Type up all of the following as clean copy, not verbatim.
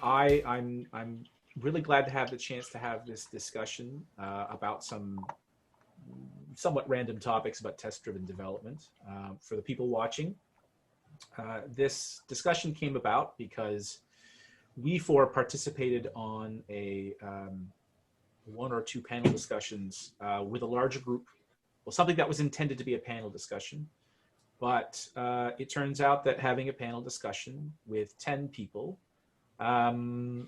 I'm really glad to have the chance to have this discussion about some somewhat random topics about test-driven development. For the people watching, this discussion came about because we four participated on a one or two panel discussions with a larger group. Well, something that was intended to be a panel discussion, but it turns out that having a panel discussion with 10 people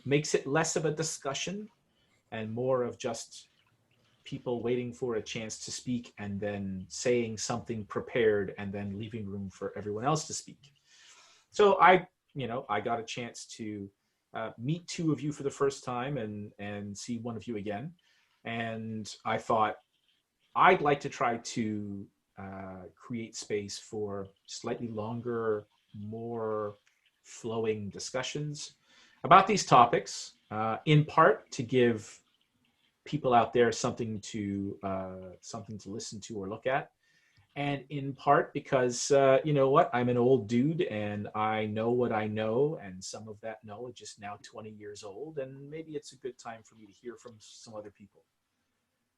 makes it less of a discussion and more of just people waiting for a chance to speak and then saying something prepared and then leaving room for everyone else to speak. So I got a chance to meet two of you for the first time and see one of you again. And I thought I'd like to try to create space for slightly longer, more flowing discussions about these topics, in part to give people out there something to listen to or look at, and in part because you know what, I'm an old dude and I know what I know, and some of that knowledge is now 20 years old, and maybe it's a good time for me to hear from some other people.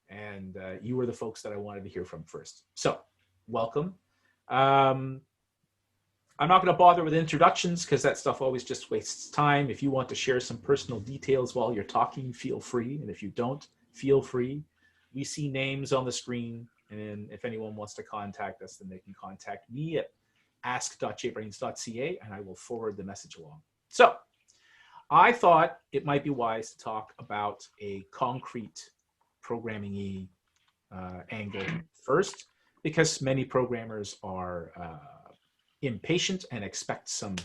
And you were the folks that I wanted to hear from first. So welcome. I'm not going to bother with introductions because that stuff always just wastes time. If you want to share some personal details while you're talking, feel free. And if you don't, feel free. We see names on the screen. And if anyone wants to contact us, then they can contact me at ask.jbrains.ca and I will forward the message along. So I thought it might be wise to talk about a concrete programming-y angle first, because many programmers are impatient and expect some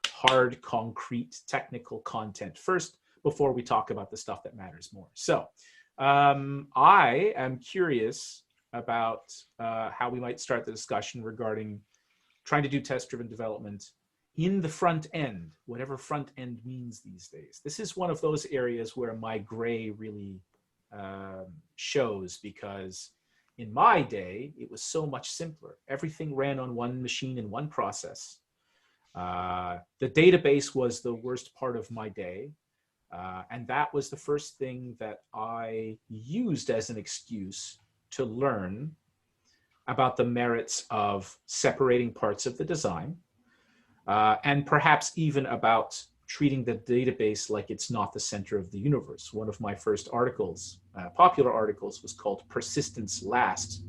hard, concrete, technical content first before we talk about the stuff that matters more. So I am curious about how we might start the discussion regarding trying to do test-driven development in the front end, whatever front end means these days. This is one of those areas where my gray really shows, because in my day, it was so much simpler. Everything ran on one machine in one process. The database was the worst part of my day. And that was the first thing that I used as an excuse to learn about the merits of separating parts of the design, and perhaps even about treating the database like it's not the center of the universe. One of my first articles, popular articles, was called Persistence Last,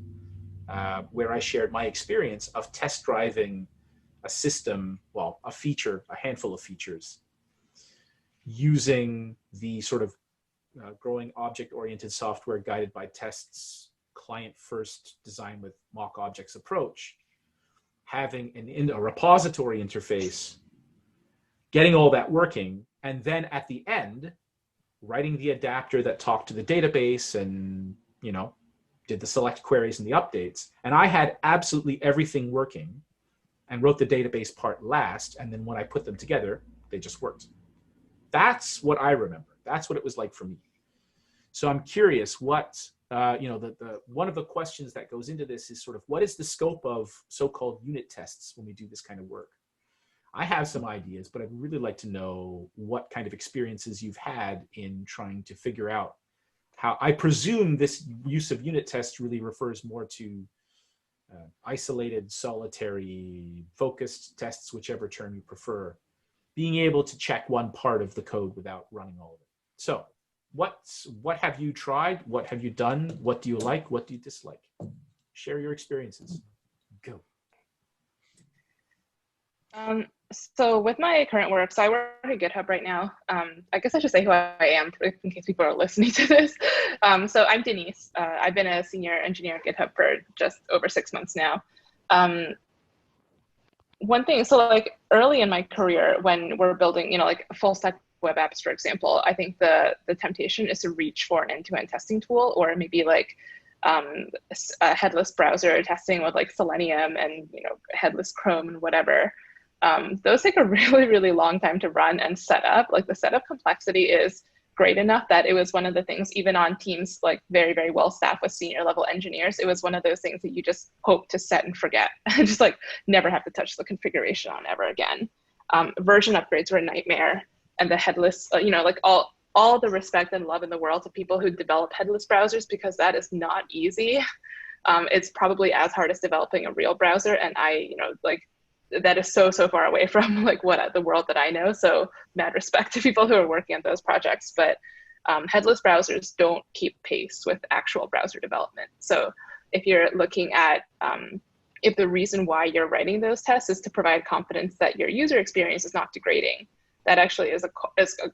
where I shared my experience of test driving a system, well, a feature, a handful of features, using the sort of growing object-oriented software guided by tests, client-first design with mock objects approach, having a repository interface, getting all that working, and then at the end, writing the adapter that talked to the database and, you know, did the select queries and the updates. And I had absolutely everything working and wrote the database part last. And then when I put them together, they just worked. That's what I remember. That's what it was like for me. So I'm curious what, one of the questions that goes into this is sort of, what is the scope of so-called unit tests when we do this kind of work? I have some ideas, but I'd really like to know what kind of experiences you've had in trying to figure out how. I presume this use of unit tests really refers more to isolated, solitary, focused tests, whichever term you prefer, being able to check one part of the code without running all of it. So what have you tried? What have you done? What do you like? What do you dislike? Share your experiences. Go. So with my current work, so I work at GitHub right now. I guess I should say who I am in case people are listening to this. So I'm Denise. I've been a senior engineer at GitHub for just over 6 months now. One thing, so like early in my career when we're building, like full stack web apps, for example, I think the temptation is to reach for an end-to-end testing tool, or maybe like a headless browser testing with like Selenium and headless Chrome and whatever. Those take a really, really long time to run and set up. Like the setup complexity is great enough that it was one of the things, even on teams like very, very well staffed with senior level engineers, it was one of those things that you just hope to set and forget and just like never have to touch the configuration on ever again. Version upgrades were a nightmare. and the headless, like all the respect and love in the world to people who develop headless browsers, because that is not easy. It's probably as hard as developing a real browser. And like that is so far away from like the world that I know. So mad respect to people who are working on those projects, but headless browsers don't keep pace with actual browser development. So if you're looking at, if the reason why you're writing those tests is to provide confidence that your user experience is not degrading, that actually is a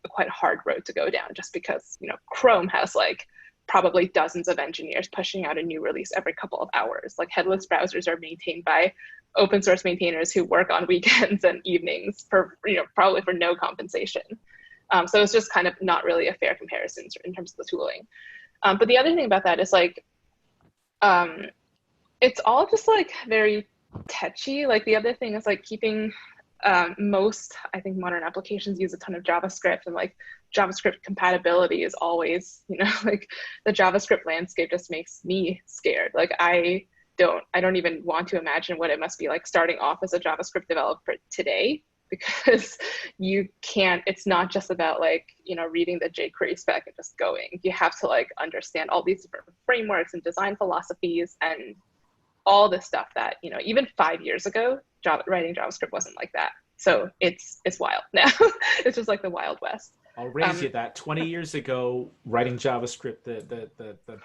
quite hard road to go down, just because, Chrome has like probably dozens of engineers pushing out a new release every couple of hours. Like headless browsers are maintained by open source maintainers who work on weekends and evenings for, probably for no compensation. So it's just kind of not really a fair comparison in terms of the tooling. But the other thing about that is like, it's all just like very touchy. Like the other thing is like keeping most, I think modern applications use a ton of JavaScript, and like JavaScript compatibility is always, like the JavaScript landscape just makes me scared. Like I don't even want to imagine what it must be like starting off as a JavaScript developer today, because you can't, it's not just about like, reading the jQuery spec and just going. You have to like understand all these different frameworks and design philosophies and all this stuff that, even 5 years ago, writing JavaScript wasn't like that. So it's wild now. It's just like the Wild West. I'll raise you that 20 years ago, writing JavaScript, the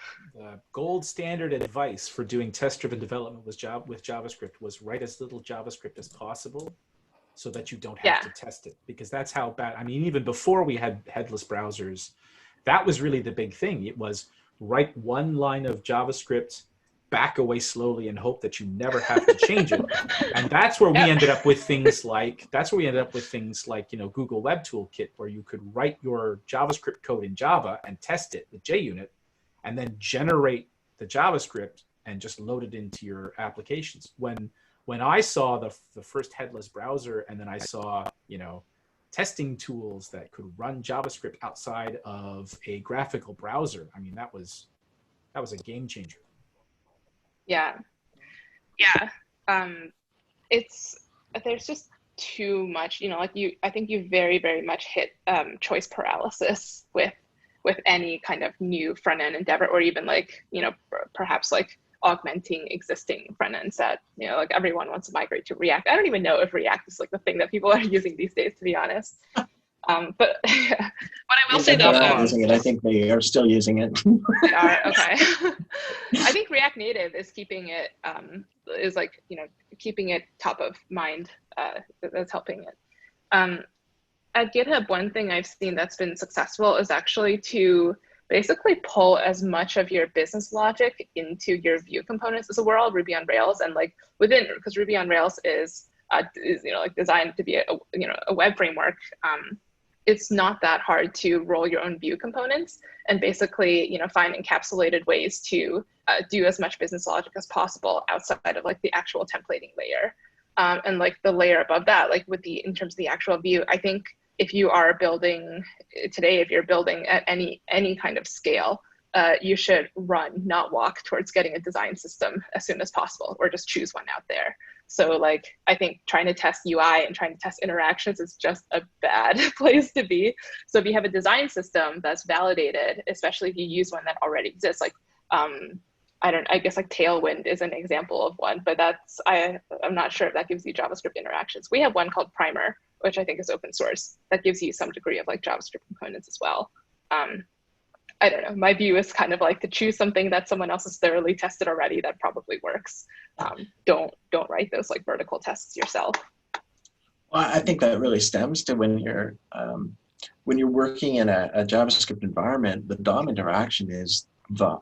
gold standard advice for doing test-driven development with JavaScript was write as little JavaScript as possible so that you don't have to test it, because that's how bad, I mean, even before we had headless browsers, that was really the big thing. It was write one line of JavaScript, back away slowly, and hope that you never have to change it. And that's where we ended up with things like, Google Web Toolkit, where you could write your JavaScript code in Java and test it with JUnit, and then generate the JavaScript and just load it into your applications. When I saw the first headless browser, and then I saw, testing tools that could run JavaScript outside of a graphical browser, I mean, that was a game changer. Yeah. There's just too much, I think you very, very much hit choice paralysis with any kind of new front end endeavor, or even like, perhaps like augmenting existing front ends that, like everyone wants to migrate to React. I don't even know if React is like the thing that people are using these days, to be honest. But what I will say though, using it. I think they are still using it. They are, okay. I think React Native is keeping it keeping it top of mind. That's helping it. At GitHub, one thing I've seen that's been successful is actually to basically pull as much of your business logic into your Vue components. So we're all Ruby on Rails, and like because Ruby on Rails is like designed to be a web framework. It's not that hard to roll your own Vue components and basically, find encapsulated ways to do as much business logic as possible outside of like the actual templating layer. And like the layer above that, like in terms of the actual Vue, I think if you are building today, if you're building at any kind of scale, you should run, not walk towards getting a design system as soon as possible, or just choose one out there. So like, I think trying to test UI and trying to test interactions is just a bad place to be. So if you have a design system that's validated, especially if you use one that already exists, like, I guess like Tailwind is an example of one, but I'm not sure if that gives you JavaScript interactions. We have one called Primer, which I think is open source, that gives you some degree of like JavaScript components as well. I don't know. My view is kind of like to choose something that someone else has thoroughly tested already that probably works. Don't write those like vertical tests yourself. Well, I think that really stems to when you're working in a JavaScript environment, the DOM interaction is a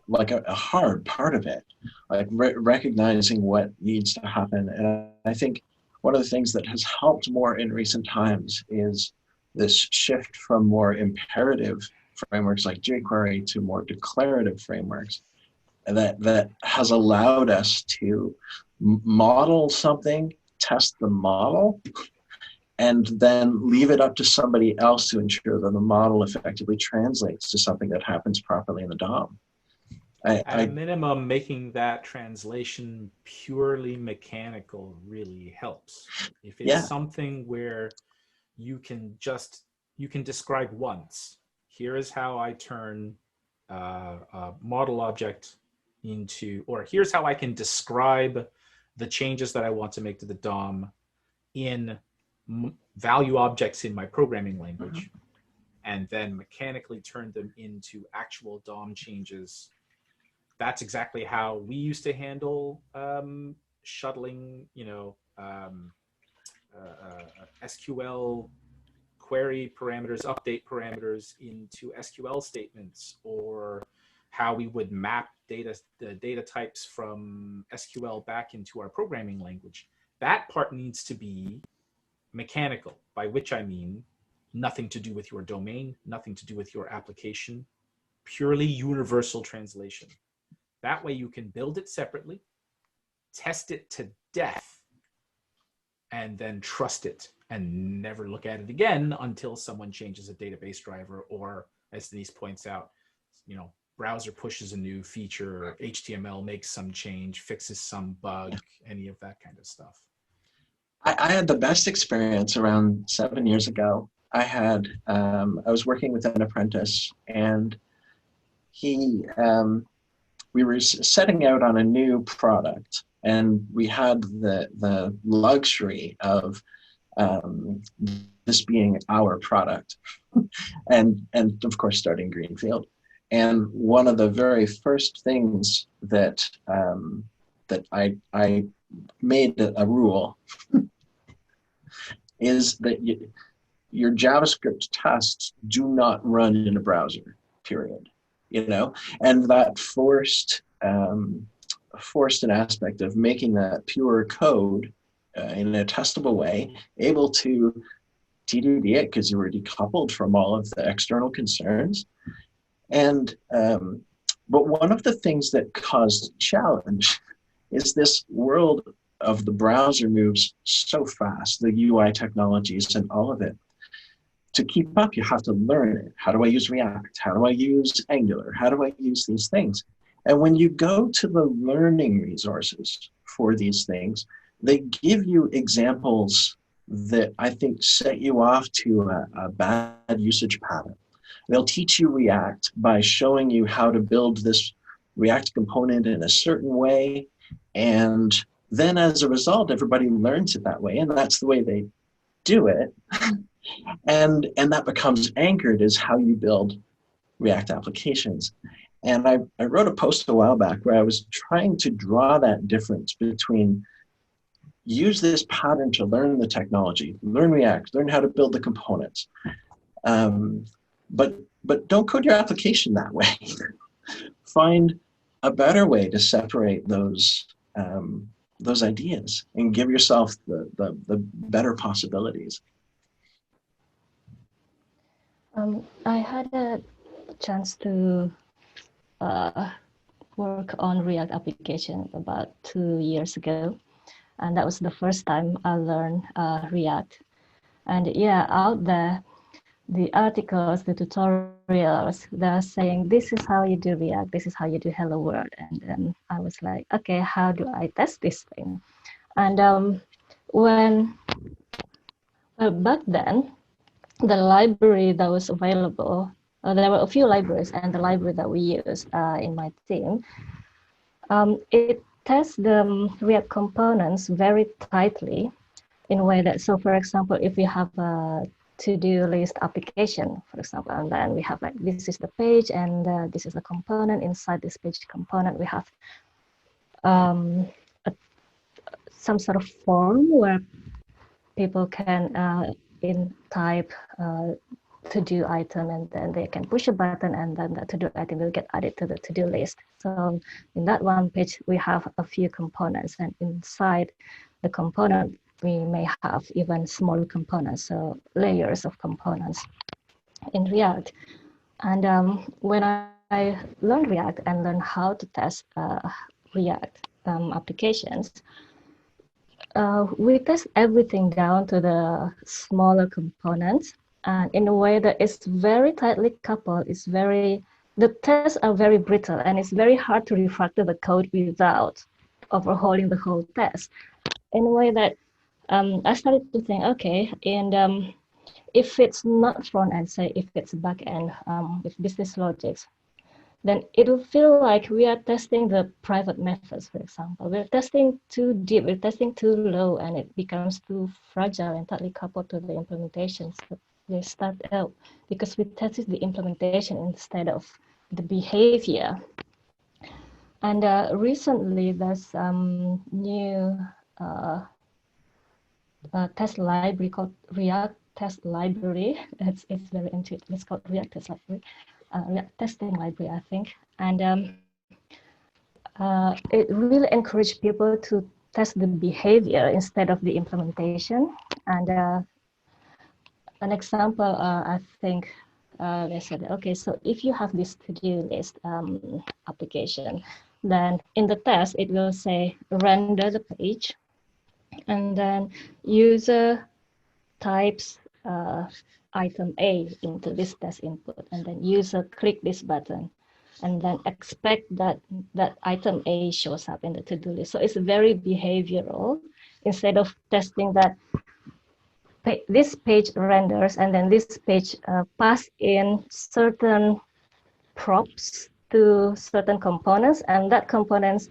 hard part of it, like recognizing what needs to happen. And I think one of the things that has helped more in recent times is this shift from more imperative frameworks like jQuery to more declarative frameworks, and that has allowed us to model something, test the model, and then leave it up to somebody else to ensure that the model effectively translates to something that happens properly in the DOM. At a minimum, making that translation purely mechanical really helps. If it's something where you can just you can describe once. Here is how I turn a model object into, or here's how I can describe the changes that I want to make to the DOM in value objects in my programming language, and then mechanically turn them into actual DOM changes. That's exactly how we used to handle shuttling, SQL query parameters, update parameters into SQL statements, or how we would map the data types from SQL back into our programming language. That part needs to be mechanical, by which I mean nothing to do with your domain, nothing to do with your application, purely universal translation. That way you can build it separately, test it to death, and then trust it and never look at it again until someone changes a database driver, or, as Denise points out, browser pushes a new feature, HTML makes some change, fixes some bug, any of that kind of stuff. I had the best experience around 7 years ago. I was working with an apprentice, and we were setting out on a new product, and we had the luxury of this being our product, and of course starting greenfield. And one of the very first things that I made a rule is that your JavaScript tests do not run in a browser, period. And that forced an aspect of making that pure code in a testable way, able to TDD it because you were decoupled from all of the external concerns. And but one of the things that caused challenge is this world of the browser moves so fast, the UI technologies and all of it. To keep up, you have to learn it. How do I use React? How do I use Angular? How do I use these things? And when you go to the learning resources for these things, they give you examples that I think set you off to a bad usage pattern. They'll teach you React by showing you how to build this React component in a certain way. And then as a result, everybody learns it that way. And that's the way they do it. And that becomes anchored as how you build React applications. And I wrote a post a while back where I was trying to draw that difference between use this pattern to learn the technology, learn React, learn how to build the components. But don't code your application that way. Find a better way to separate those ideas and give yourself the better possibilities. I had a chance to work on React application about 2 years ago. And that was the first time I learned React. And yeah, out there, the articles, the tutorials, they're saying, this is how you do React, this is how you do Hello World. And then I was like, okay, how do I test this thing? And back then, the library that was available, there were a few libraries, and the library that we used in my team, it tests the React components very tightly in a way that, so for example, if we have a to-do list application, for example, and then we have like, this is the page and this is the component. Inside this page component, we have some sort of form where people can type to-do item, and then they can push a button, and then the to-do item will get added to the to-do list. So in that one page, we have a few components, and inside the component, we may have even smaller components, so layers of components in React. And when I learned React and learned how to test React applications, we test everything down to the smaller components, and in a way that is very tightly coupled. The tests are very brittle, and it's very hard to refactor the code without overhauling the whole test. In a way that I started to think, okay, and if it's not front end, say if it's back end with business logics, then it will feel like we are testing the private methods, for example. We're testing too deep, we're testing too low, and it becomes too fragile and tightly coupled to the implementation. So they start out because we tested the implementation instead of the behavior. And recently, there's new test library called React Test Library. It's very intuitive. It's called React Test Library. React Testing Library, I think. And it really encouraged people to test the behavior instead of the implementation. And an example, I think they said, okay, so if you have this to-do list application, then in the test, it will say render the page, and then user types item A into this test input, and then user click this button, and then expect that item A shows up in the to-do list. So it's very behavioral instead of testing that this page renders and then this page pass in certain props to certain components, and that components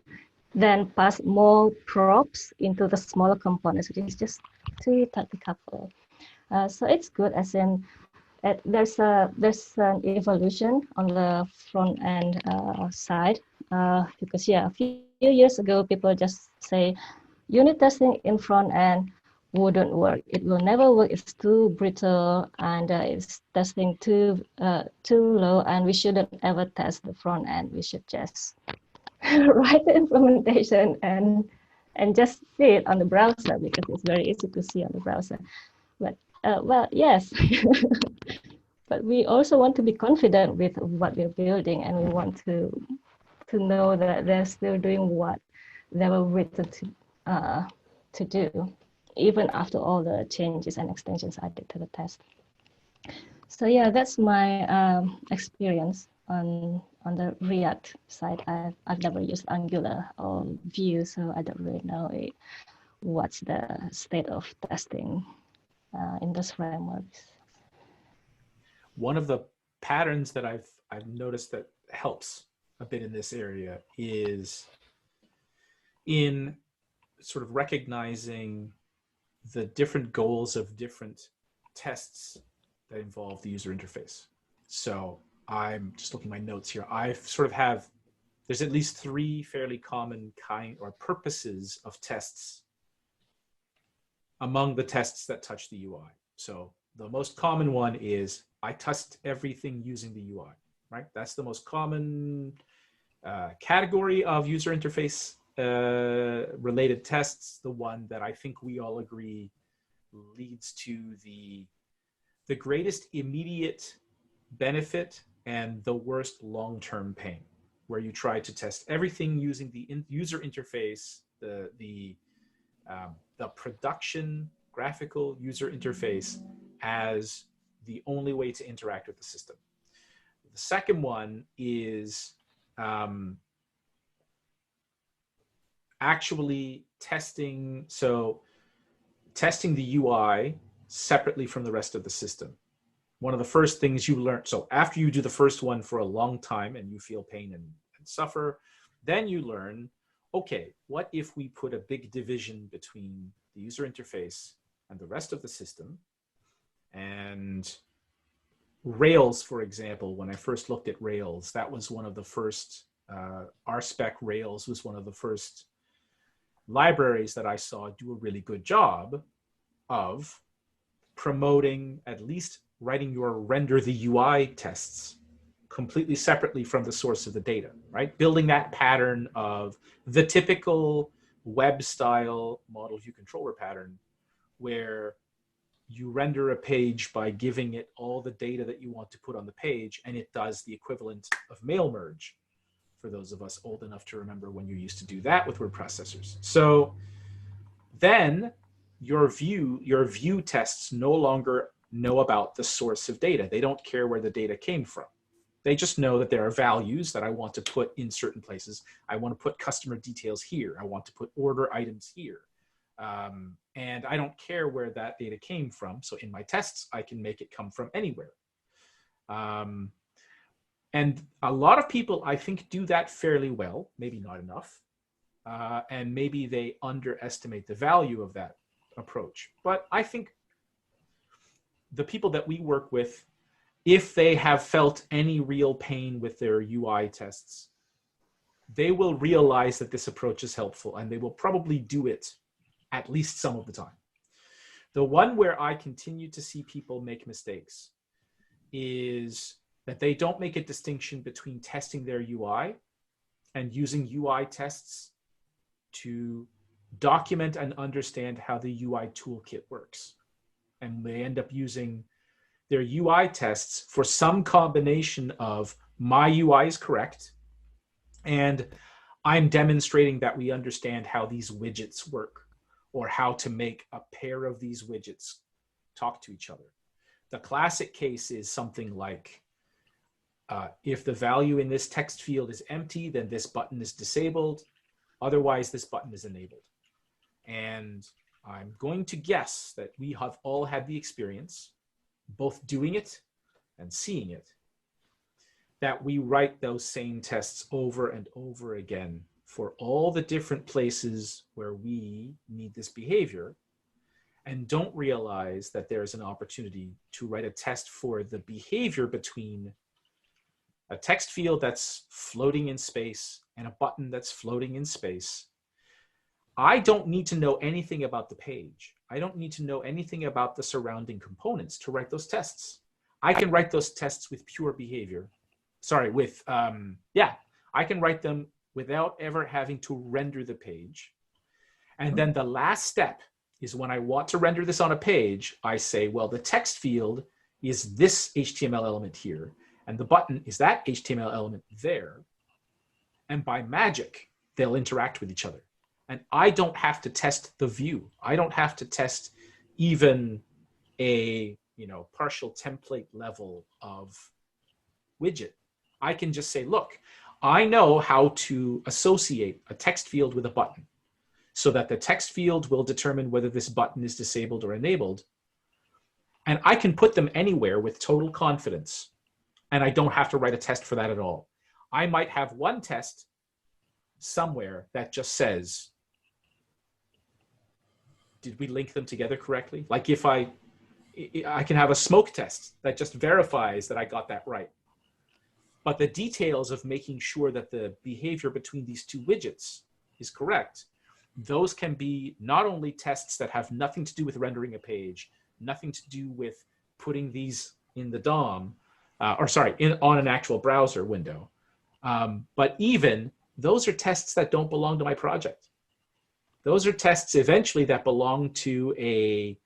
then pass more props into the smaller components, which is just too tightly coupled. So it's good as in there's an evolution on the front end side because a few years ago people just say unit testing in front end wouldn't work. It will never work. It's too brittle and it's testing too low, and we shouldn't ever test the front end. We should just write the implementation and just see it on the browser because it's very easy to see on the browser. But well, yes, but we also want to be confident with what we're building, and we want to know that they're still doing what they were written to do, even after all the changes and extensions I did to the test. So yeah, that's my experience on the React side. I've never used Angular or Vue, so I don't really know what's the state of testing in those frameworks. One of the patterns that I've noticed that helps a bit in this area is in sort of recognizing the different goals of different tests that involve the user interface. So I'm just looking at my notes here. I sort of there's at least 3 fairly common purposes of tests among the tests that touch the UI. So the most common one is I test everything using the UI, right? That's the most common category of user interface related tests, the one that I think we all agree leads to the greatest immediate benefit and the worst long-term pain, where you try to test everything using the user interface, the production graphical user interface as the only way to interact with the system. The second one is actually testing the UI separately from the rest of the system. One of the first things you learn, so after you do the first one for a long time and you feel pain and suffer, then you learn, okay, what if we put a big division between the user interface and the rest of the system? And Rails, for example, when I first looked at Rails, that was one of the first, RSpec Rails was one of the first libraries that I saw do a really good job of promoting, at least writing your render the UI tests completely separately from the source of the data, right? Building that pattern of the typical web style model view controller pattern where you render a page by giving it all the data that you want to put on the page, and it does the equivalent of mail merge, for those of us old enough to remember when you used to do that with word processors. So then your view tests no longer know about the source of data. They don't care where the data came from. They just know that there are values that I want to put in certain places. I want to put customer details here. I want to put order items here. And I don't care where that data came from. So in my tests, I can make it come from anywhere. And a lot of people, I think, do that fairly well, maybe not enough. And maybe they underestimate the value of that approach. But I think the people that we work with, if they have felt any real pain with their UI tests, they will realize that this approach is helpful, and they will probably do it at least some of the time. The one where I continue to see people make mistakes is that they don't make a distinction between testing their UI and using UI tests to document and understand how the UI toolkit works. And they end up using their UI tests for some combination of my UI is correct, and I'm demonstrating that we understand how these widgets work, or how to make a pair of these widgets talk to each other. The classic case is something like, if the value in this text field is empty, then this button is disabled. Otherwise, this button is enabled. And I'm going to guess that we have all had the experience, both doing it and seeing it, that we write those same tests over and over again for all the different places where we need this behavior, and don't realize that there's an opportunity to write a test for the behavior between a text field that's floating in space and a button that's floating in space. I don't need to know anything about the page. I don't need to know anything about the surrounding components to write those tests. I can write those tests with pure behavior. Sorry, I can write them without ever having to render the page. And then the last step is, when I want to render this on a page, I say, well, the text field is this HTML element here, and the button is that HTML element there. And by magic, they'll interact with each other. And I don't have to test the view. I don't have to test even a partial template level of widget. I can just say, look, I know how to associate a text field with a button, so that the text field will determine whether this button is disabled or enabled. And I can put them anywhere with total confidence. And I don't have to write a test for that at all. I might have one test somewhere that just says, did we link them together correctly? Like if I can have a smoke test that just verifies that I got that right. But the details of making sure that the behavior between these two widgets is correct, those can be not only tests that have nothing to do with rendering a page, nothing to do with putting these in the DOM, on an actual browser window, but even those are tests that don't belong to my project. Those are tests eventually that belong to a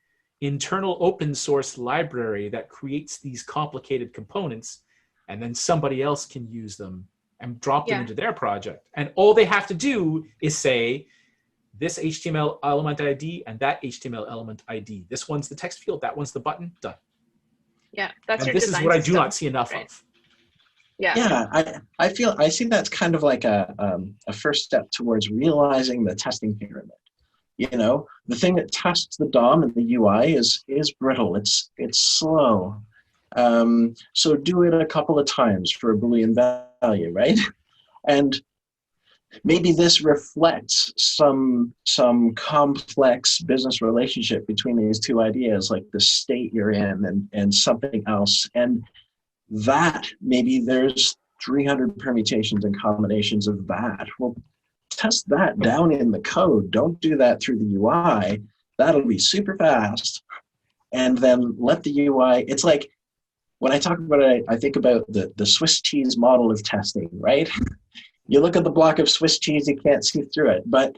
internal open source library that creates these complicated components, and then somebody else can use them and drop them into their project. And all they have to do is say, this HTML element ID and that HTML element ID. This one's the text field, that one's the button, done. Yeah, that's your this design is what system. I do not see enough of. Yeah, I see that's kind of like a first step towards realizing the testing pyramid. The thing that tests the DOM and the UI is brittle. It's slow. So do it a couple of times for a Boolean value, right? And maybe this reflects some complex business relationship between these two ideas, like the state you're in and something else. And that, maybe there's 300 permutations and combinations of that. Well, test that down in the code. Don't do that through the UI. That'll be super fast. And then let the UI, it's like, when I talk about it, I think about the Swiss cheese model of testing, right? You look at the block of Swiss cheese, you can't see through it, but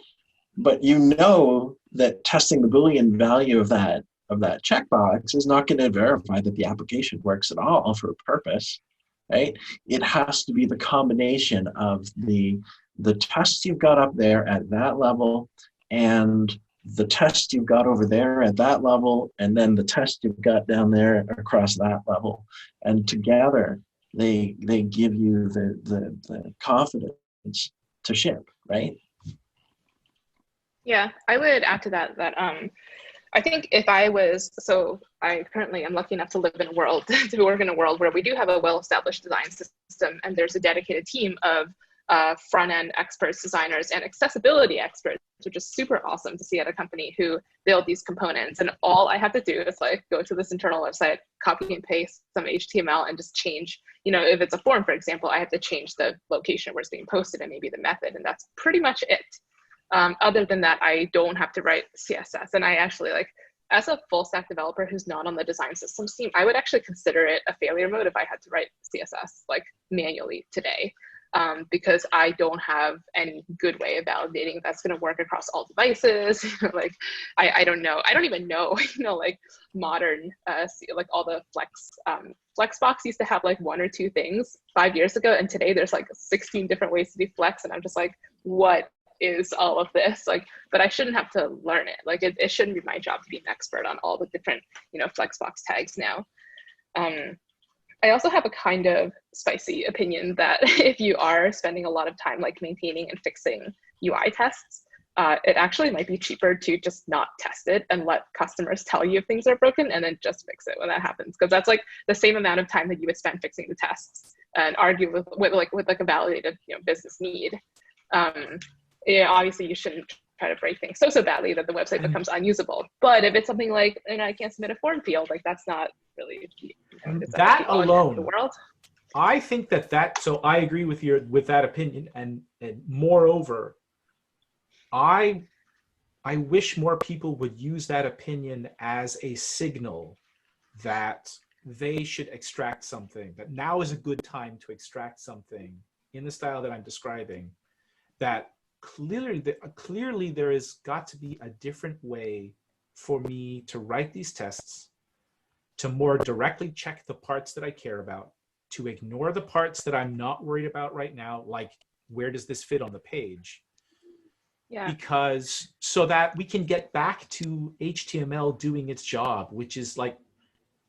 you know that testing the Boolean value of that checkbox is not going to verify that the application works at all for a purpose, right? It has to be the combination of the tests you've got up there at that level and the test you've got over there at that level, and then the test you've got down there across that level. And together, they give you the confidence to ship, right? Yeah, I would add to that I think if I was, so I currently am lucky enough to live in a world, to work in a world where we do have a well-established design system, and there's a dedicated team of front-end experts, designers, and accessibility experts, which is super awesome to see at a company who build these components. And all I have to do is like go to this internal website, copy and paste some HTML, and just change, you know, if it's a form, for example, I have to change the location where it's being posted and maybe the method, and that's pretty much it. Other than that, I don't have to write CSS. And I actually, like, as a full stack developer who's not on the design systems team, I would actually consider it a failure mode if I had to write CSS like manually today, because I don't have any good way of validating that's going to work across all devices. Like, I don't know. I don't even know, you know, like modern, like all the Flexbox used to have like 1 or 2 things 5 years ago. And today there's like 16 different ways to do Flex. And I'm just like, what is all of this? Like, but I shouldn't have to learn it. Like, it shouldn't be my job to be an expert on all the different, you know, Flexbox tags now. I also have a kind of spicy opinion that if you are spending a lot of time like maintaining and fixing UI tests, it actually might be cheaper to just not test it and let customers tell you if things are broken, and then just fix it when that happens. Because that's like the same amount of time that you would spend fixing the tests and argue with a validated, you know, business need. Yeah, obviously you shouldn't try to break things so badly that the website becomes unusable. But if it's something like, and I can't submit a form field, like that's not really, you know, that alone, the world. I think so I agree with that opinion, and moreover, I wish more people would use that opinion as a signal that they should extract something, that now is a good time to extract something in the style that I'm describing, that clearly there has got to be a different way for me to write these tests, to more directly check the parts that I care about, to ignore the parts that I'm not worried about right now, like where does this fit on the page? Yeah. Because so that we can get back to HTML doing its job, which is like,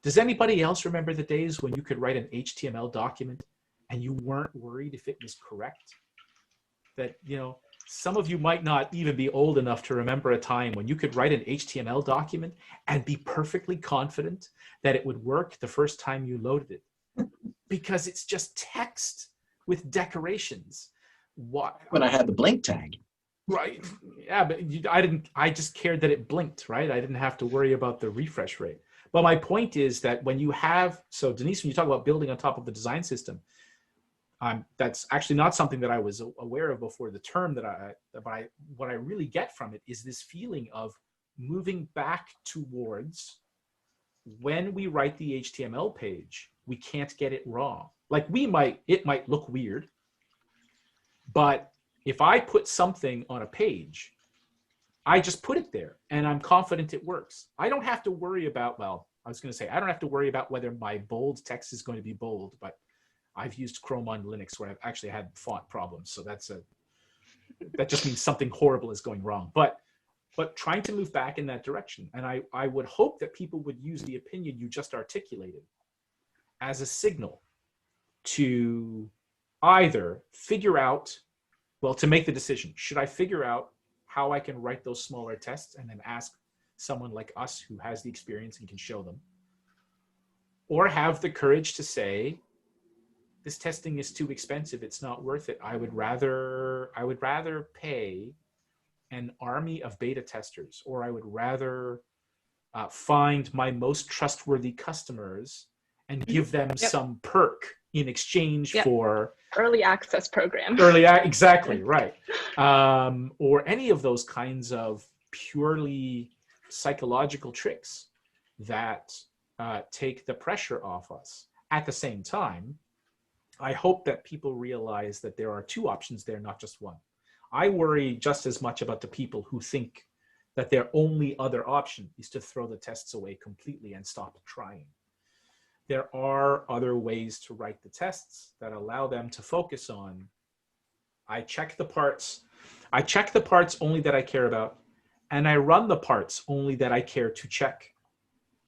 does anybody else remember the days when you could write an HTML document and you weren't worried if it was correct? That, you know, some of you might not even be old enough to remember a time when you could write an HTML document and be perfectly confident that it would work the first time you loaded it, because it's just text with decorations. What? When I had the blink tag. Right. Yeah, but I just cared that it blinked, right? I didn't have to worry about the refresh rate. But my point is that when you have, so Denise, when you talk about building on top of the design system, that's actually not something that I was aware of before the term what I really get from it is this feeling of moving back towards, when we write the HTML page, we can't get it wrong. Like it might look weird, but if I put something on a page, I just put it there and I'm confident it works. I don't have to worry about, I don't have to worry about whether my bold text is going to be bold, but I've used Chrome on Linux where I've actually had font problems. So that just means something horrible is going wrong. But trying to move back in that direction. And I would hope that people would use the opinion you just articulated as a signal to either figure out, to make the decision. Should I figure out how I can write those smaller tests and then ask someone like us who has the experience and can show them? Or have the courage to say, this testing is too expensive, it's not worth it. I would rather pay an army of beta testers, or I would rather find my most trustworthy customers and give them some perk in exchange for early access program. Exactly, right. Or any of those kinds of purely psychological tricks that take the pressure off us. At the same time, I hope that people realize that there are 2 options there, not just one. I worry just as much about the people who think that their only other option is to throw the tests away completely and stop trying. There are other ways to write the tests that allow them to focus on, I check the parts only that I care about, and I run the parts only that I care to check,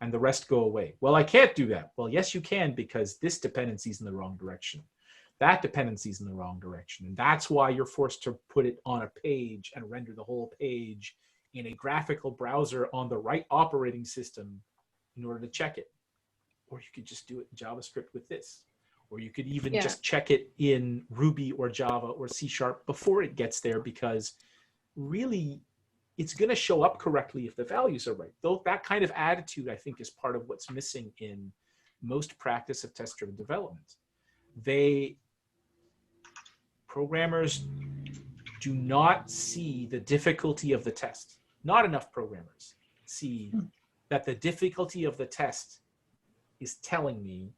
and the rest go away. Well, I can't do that. Well, yes, you can, because this dependency is in the wrong direction. that dependency is in the wrong direction. And that's why you're forced to put it on a page and render the whole page in a graphical browser on the right operating system in order to check it. Or you could just do it in JavaScript with this. Or you could even just check it in Ruby or Java or C# before it gets there, because really it's going to show up correctly if the values are right. Though that kind of attitude, I think, is part of what's missing in most practice of test-driven development. Programmers do not see the difficulty of the test. Not enough programmers see that the difficulty of the test is telling me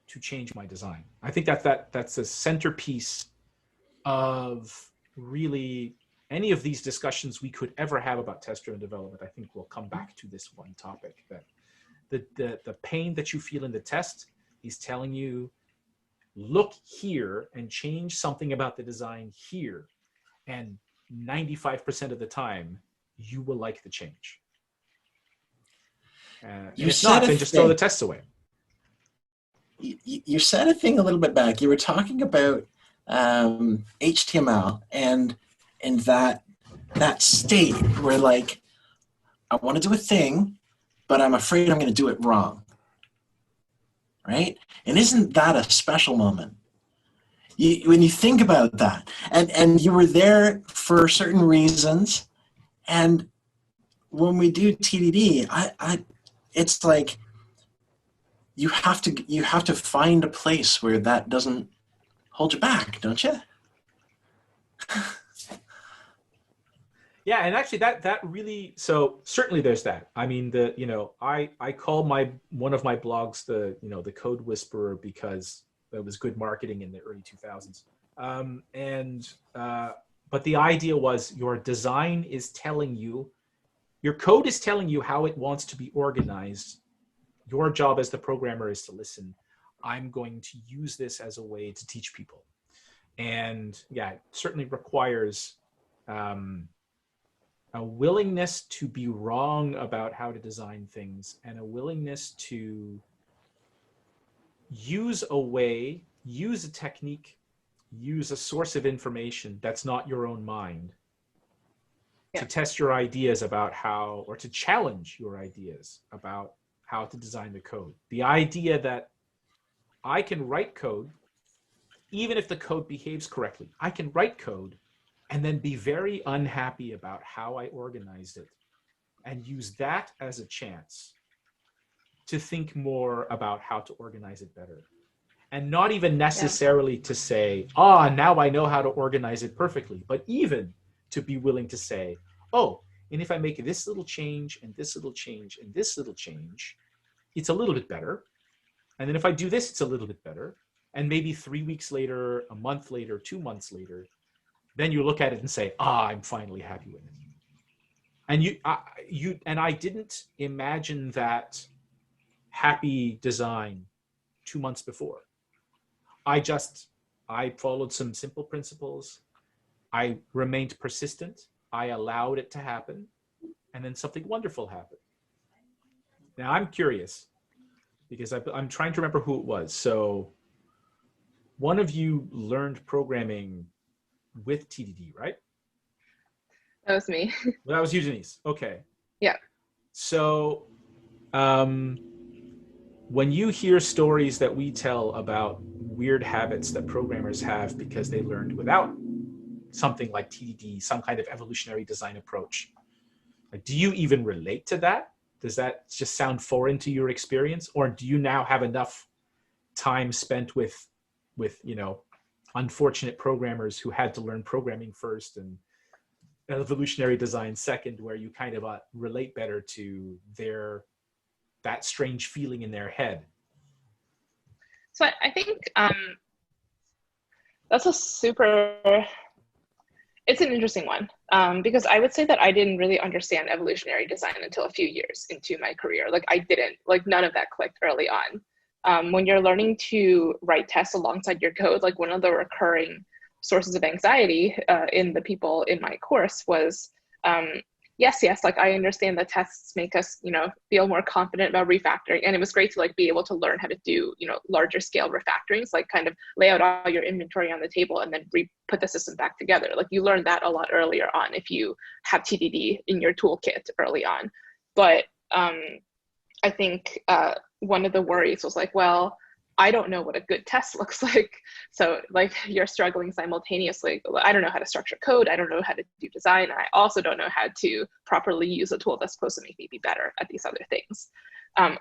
to change my design. I think that's a centerpiece of really any of these discussions we could ever have about test-driven development. I think we'll come back to this one topic, that the pain that you feel in the test is telling you, look here and change something about the design here, and 95% of the time you will like the change. And if not, then just throw the tests away. You said a thing a little bit back. You were talking about HTML and in that state where, like, I want to do a thing, but I'm afraid I'm going to do it wrong. Right? And isn't that a special moment? When you think about that, and you were there for certain reasons, and when we do TDD, it's like you have to find a place where that doesn't hold you back, don't you? Yeah, and actually that really, so certainly there's that. I mean, I call one of my blogs the Code Whisperer, because it was good marketing in the early 2000s. But the idea was your design is telling you, your code is telling you how it wants to be organized. Your job as the programmer is to listen. I'm going to use this as a way to teach people. And yeah, it certainly requires a willingness to be wrong about how to design things, and a willingness to use a technique, use a source of information that's not your own mind to test your ideas about how, or to challenge your ideas about how to design the code. The idea that I can write code, even if the code behaves correctly. I can write code and then be very unhappy about how I organized it, and use that as a chance to think more about how to organize it better. And not even necessarily to say, now I know how to organize it perfectly, but even to be willing to say, and if I make this little change and this little change and this little change, it's a little bit better. And then if I do this, it's a little bit better. And maybe 3 weeks later, a month later, 2 months later, then you look at it and say, I'm finally happy with it. And I didn't imagine that happy design 2 months before. I followed some simple principles. I remained persistent. I allowed it to happen. And then something wonderful happened. Now I'm curious, because I'm trying to remember who it was. So one of you learned programming with TDD, right? That was me. Well, that was you, Denise. Okay. Yeah. So when you hear stories that we tell about weird habits that programmers have because they learned without something like TDD, some kind of evolutionary design approach, like, do you even relate to that? Does that just sound foreign to your experience? Or do you now have enough time spent with unfortunate programmers who had to learn programming first and evolutionary design second, where you kind of relate better to that strange feeling in their head? So I think it's an interesting one, because I would say that I didn't really understand evolutionary design until a few years into my career. None of that clicked early on. When you're learning to write tests alongside your code, like, one of the recurring sources of anxiety in the people in my course was yes, like I understand that tests make us, feel more confident about refactoring. And it was great to like be able to learn how to do, larger scale refactorings, like kind of lay out all your inventory on the table and then put the system back together. Like you learn that a lot earlier on if you have TDD in your toolkit early on. But I think one of the worries was like, well, I don't know what a good test looks like. So like you're struggling simultaneously. I don't know how to structure code. I don't know how to do design. And I also don't know how to properly use a tool that's supposed to make me be better at these other things.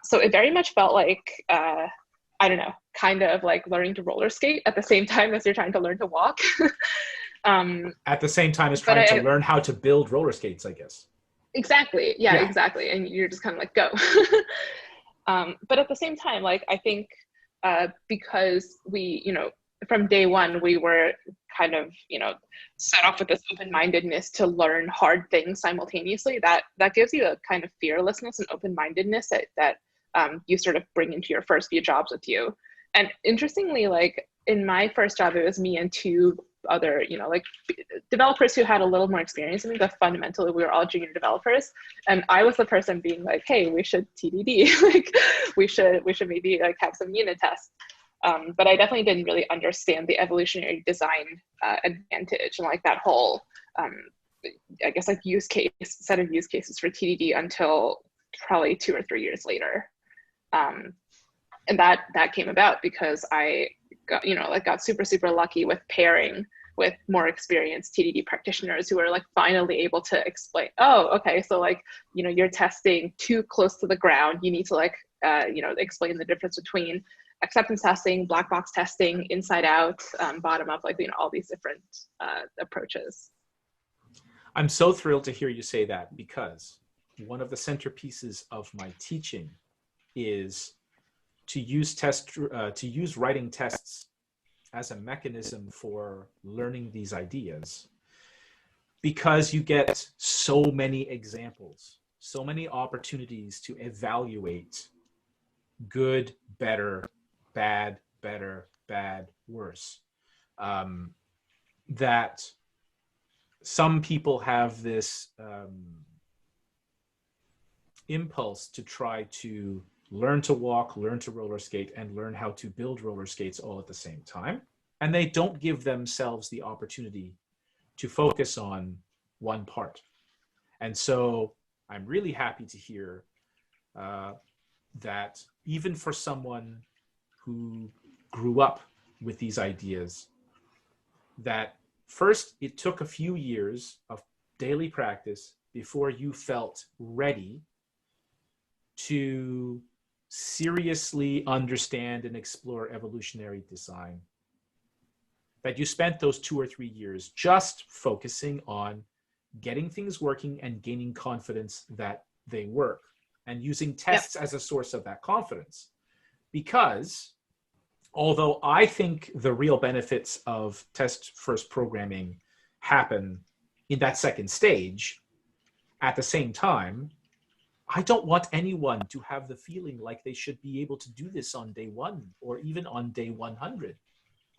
So it very much felt like, I don't know, kind of like learning to roller skate at the same time as you're trying to learn to walk. At the same time as trying to learn how to build roller skates, I guess. Exactly. Yeah, exactly. And you're just kind of like, go. But at the same time, like, I think, because we, from day one, we were kind of, set off with this open-mindedness to learn hard things simultaneously. That gives you a kind of fearlessness and open-mindedness that you sort of bring into your first few jobs with you. And interestingly, like in my first job, it was me and two other, like developers who had a little more experience than me, but fundamentally we were all junior developers. And I was the person being like, hey, we should TDD, like we should maybe like have some unit tests. But I definitely didn't really understand the evolutionary design advantage and like that whole, I guess like set of use cases for TDD until probably 2 or 3 years later. And that came about because I got super lucky with pairing with more experienced TDD practitioners who are like finally able to explain, oh, okay, so like, you're testing too close to the ground. You need to like, explain the difference between acceptance testing, black box testing, inside out, bottom up, like, all these different approaches. I'm so thrilled to hear you say that, because one of the centerpieces of my teaching is to use writing tests as a mechanism for learning these ideas, because you get so many examples, so many opportunities to evaluate good, better, bad, better, bad, worse. That some people have this impulse to try to learn to walk, learn to roller skate, and learn how to build roller skates all at the same time. And they don't give themselves the opportunity to focus on one part. And so I'm really happy to hear that even for someone who grew up with these ideas, that first it took a few years of daily practice before you felt ready to seriously understand and explore evolutionary design. That you spent those 2 or 3 years just focusing on getting things working and gaining confidence that they work, and using tests as a source of that confidence. Because although I think the real benefits of test-first programming happen in that second stage, at the same time, I don't want anyone to have the feeling like they should be able to do this on day 1 or even on day 100.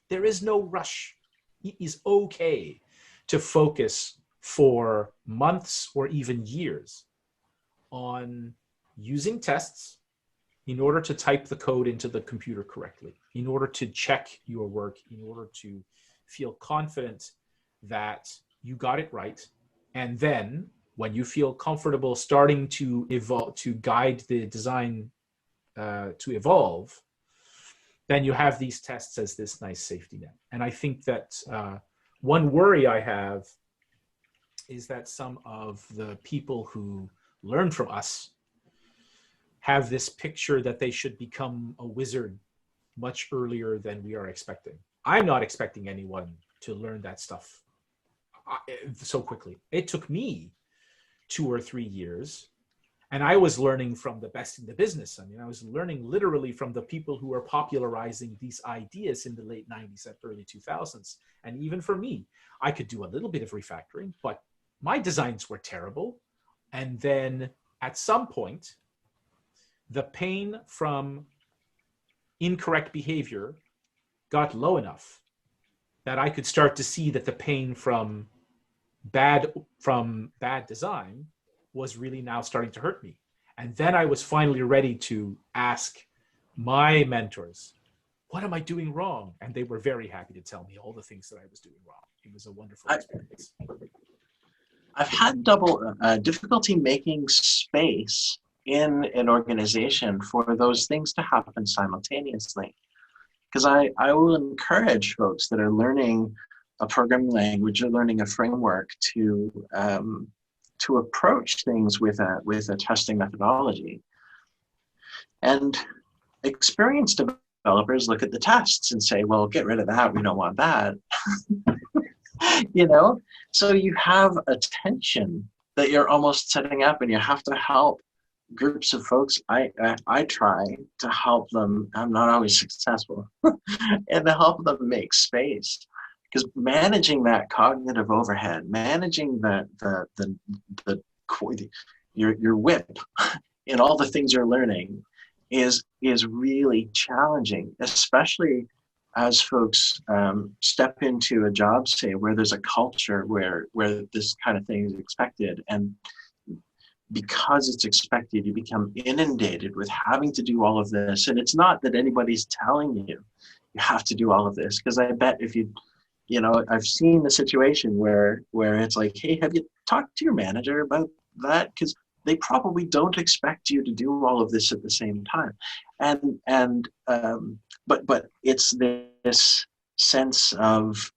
There is no rush. It is okay to focus for months or even years on using tests in order to type the code into the computer correctly, in order to check your work, in order to feel confident that you got it right. And then when you feel comfortable starting to evolve, to guide the design to evolve, then you have these tests as this nice safety net. And I think that one worry I have is that some of the people who learn from us have this picture that they should become a wizard much earlier than we are expecting. I'm not expecting anyone to learn that stuff so quickly. It took me 2 or 3 years, and I was learning from the best in the business. I mean, I was learning literally from the people who were popularizing these ideas in the late 90s and early 2000s. And even for me, I could do a little bit of refactoring, but my designs were terrible. And then at some point, the pain from incorrect behavior got low enough that I could start to see that the pain from bad design was really now starting to hurt me. And then I was finally ready to ask my mentors, what am I doing wrong? And they were very happy to tell me all the things that I was doing wrong. It was a wonderful experience. I've had double difficulty making space in an organization for those things to happen simultaneously. Because I will encourage folks that are learning a programming language or learning a framework to approach things with a testing methodology. And experienced developers look at the tests and say, well, get rid of that, we don't want that. You know, so you have a tension that you're almost setting up, and you have to help groups of folks. I try to help them. I'm not always successful, and to help them make space, because managing that cognitive overhead, managing your whip in all the things you're learning is really challenging, especially as folks step into a job, say, where there's a culture where this kind of thing is expected. And because it's expected, you become inundated with having to do all of this. And it's not that anybody's telling you have to do all of this, because I bet if you know, I've seen the situation where it's like, hey, have you talked to your manager about that? Because they probably don't expect you to do all of this at the same time. But it's this sense of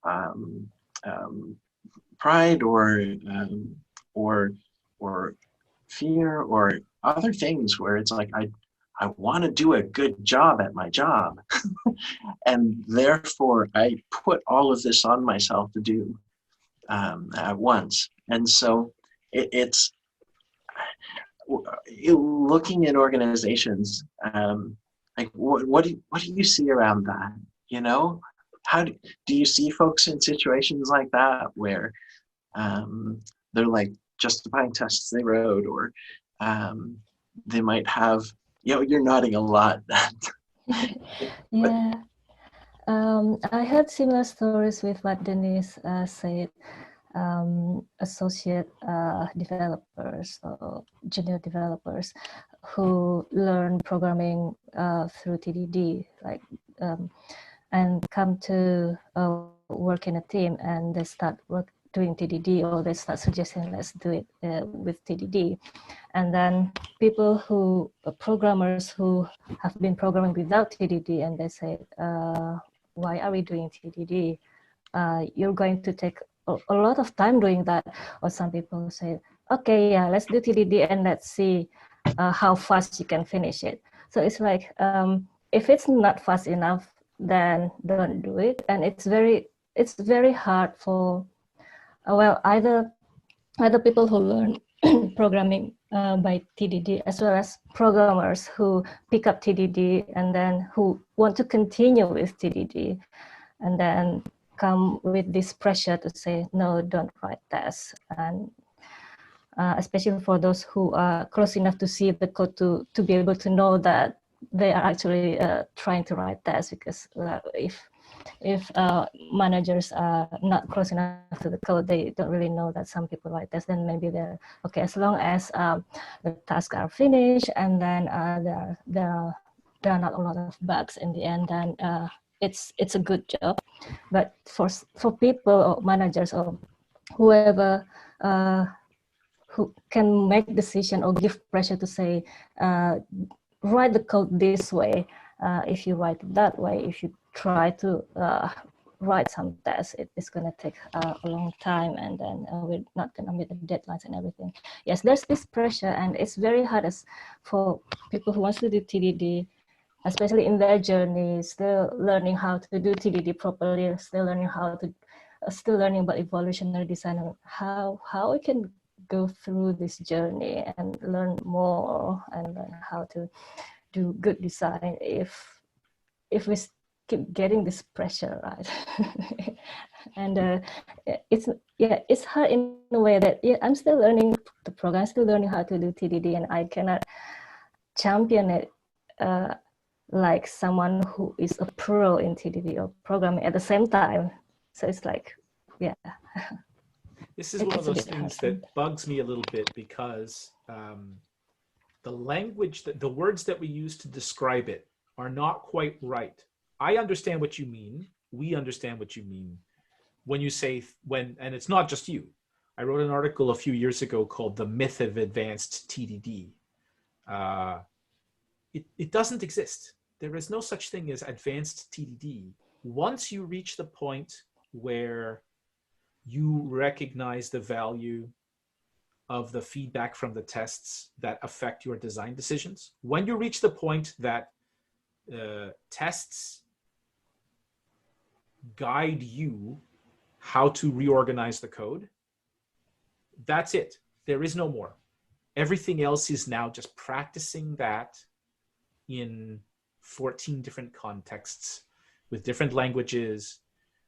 pride or fear or other things where it's like, I want to do a good job at my job. And therefore I put all of this on myself to do at once. And so it's looking at organizations, like what do you see around that? You know, how do you see folks in situations like that where they're like justifying tests they wrote, or they might have, you know, you're nodding a lot. Yeah. I heard similar stories with what Denise said. Associate developers or junior developers who learn programming through TDD, like, and come to work in a team, and they start doing TDD, or they start suggesting, let's do it with TDD. And then programmers who have been programming without TDD, and they say, why are we doing TDD? You're going to take a lot of time doing that. Or some people say, okay, yeah, let's do TDD and let's see how fast you can finish it. So it's like, if it's not fast enough, then don't do it. And it's very hard for, either people who learn programming by TDD, as well as programmers who pick up TDD and then who want to continue with TDD, and then come with this pressure to say, no, don't write tests. And especially for those who are close enough to see the code to be able to know that they are actually trying to write tests, because if managers are not close enough to the code, they don't really know that some people write tests, then maybe they're okay, as long as the tasks are finished and then there are not a lot of bugs in the end, then it's a good job. But for people or managers or whoever who can make decision or give pressure to say, write the code this way, if you write it that way, if you try to write some tests, it's going to take a long time, and then we're not going to meet the deadlines and everything. Yes, there's this pressure, and it's very hard for people who want to do TDD, especially in their journey, still learning how to do TDD properly, still learning about evolutionary design, and how we can go through this journey and learn more and learn how to do good design if we keep getting this pressure, right? And it's hard in a way that I'm still learning the program, still learning how to do TDD, and I cannot champion it like someone who is a pro in TDD or programming at the same time. So it's like, yeah. This is It one of gets a those bit things hard. that bugs me a little bit because the language, the words that we use to describe it are not quite right. I understand what you mean. We understand what you mean when you say and it's not just you. I wrote an article a few years ago called "The Myth of Advanced Tdd." It doesn't exist. There is no such thing as advanced TDD. Once you reach the point where you recognize the value of the feedback from the tests that affect your design decisions, when you reach the point that tests guide you how to reorganize the code, that's it. There is no more. Everything else is now just practicing that in 14 different contexts with different languages,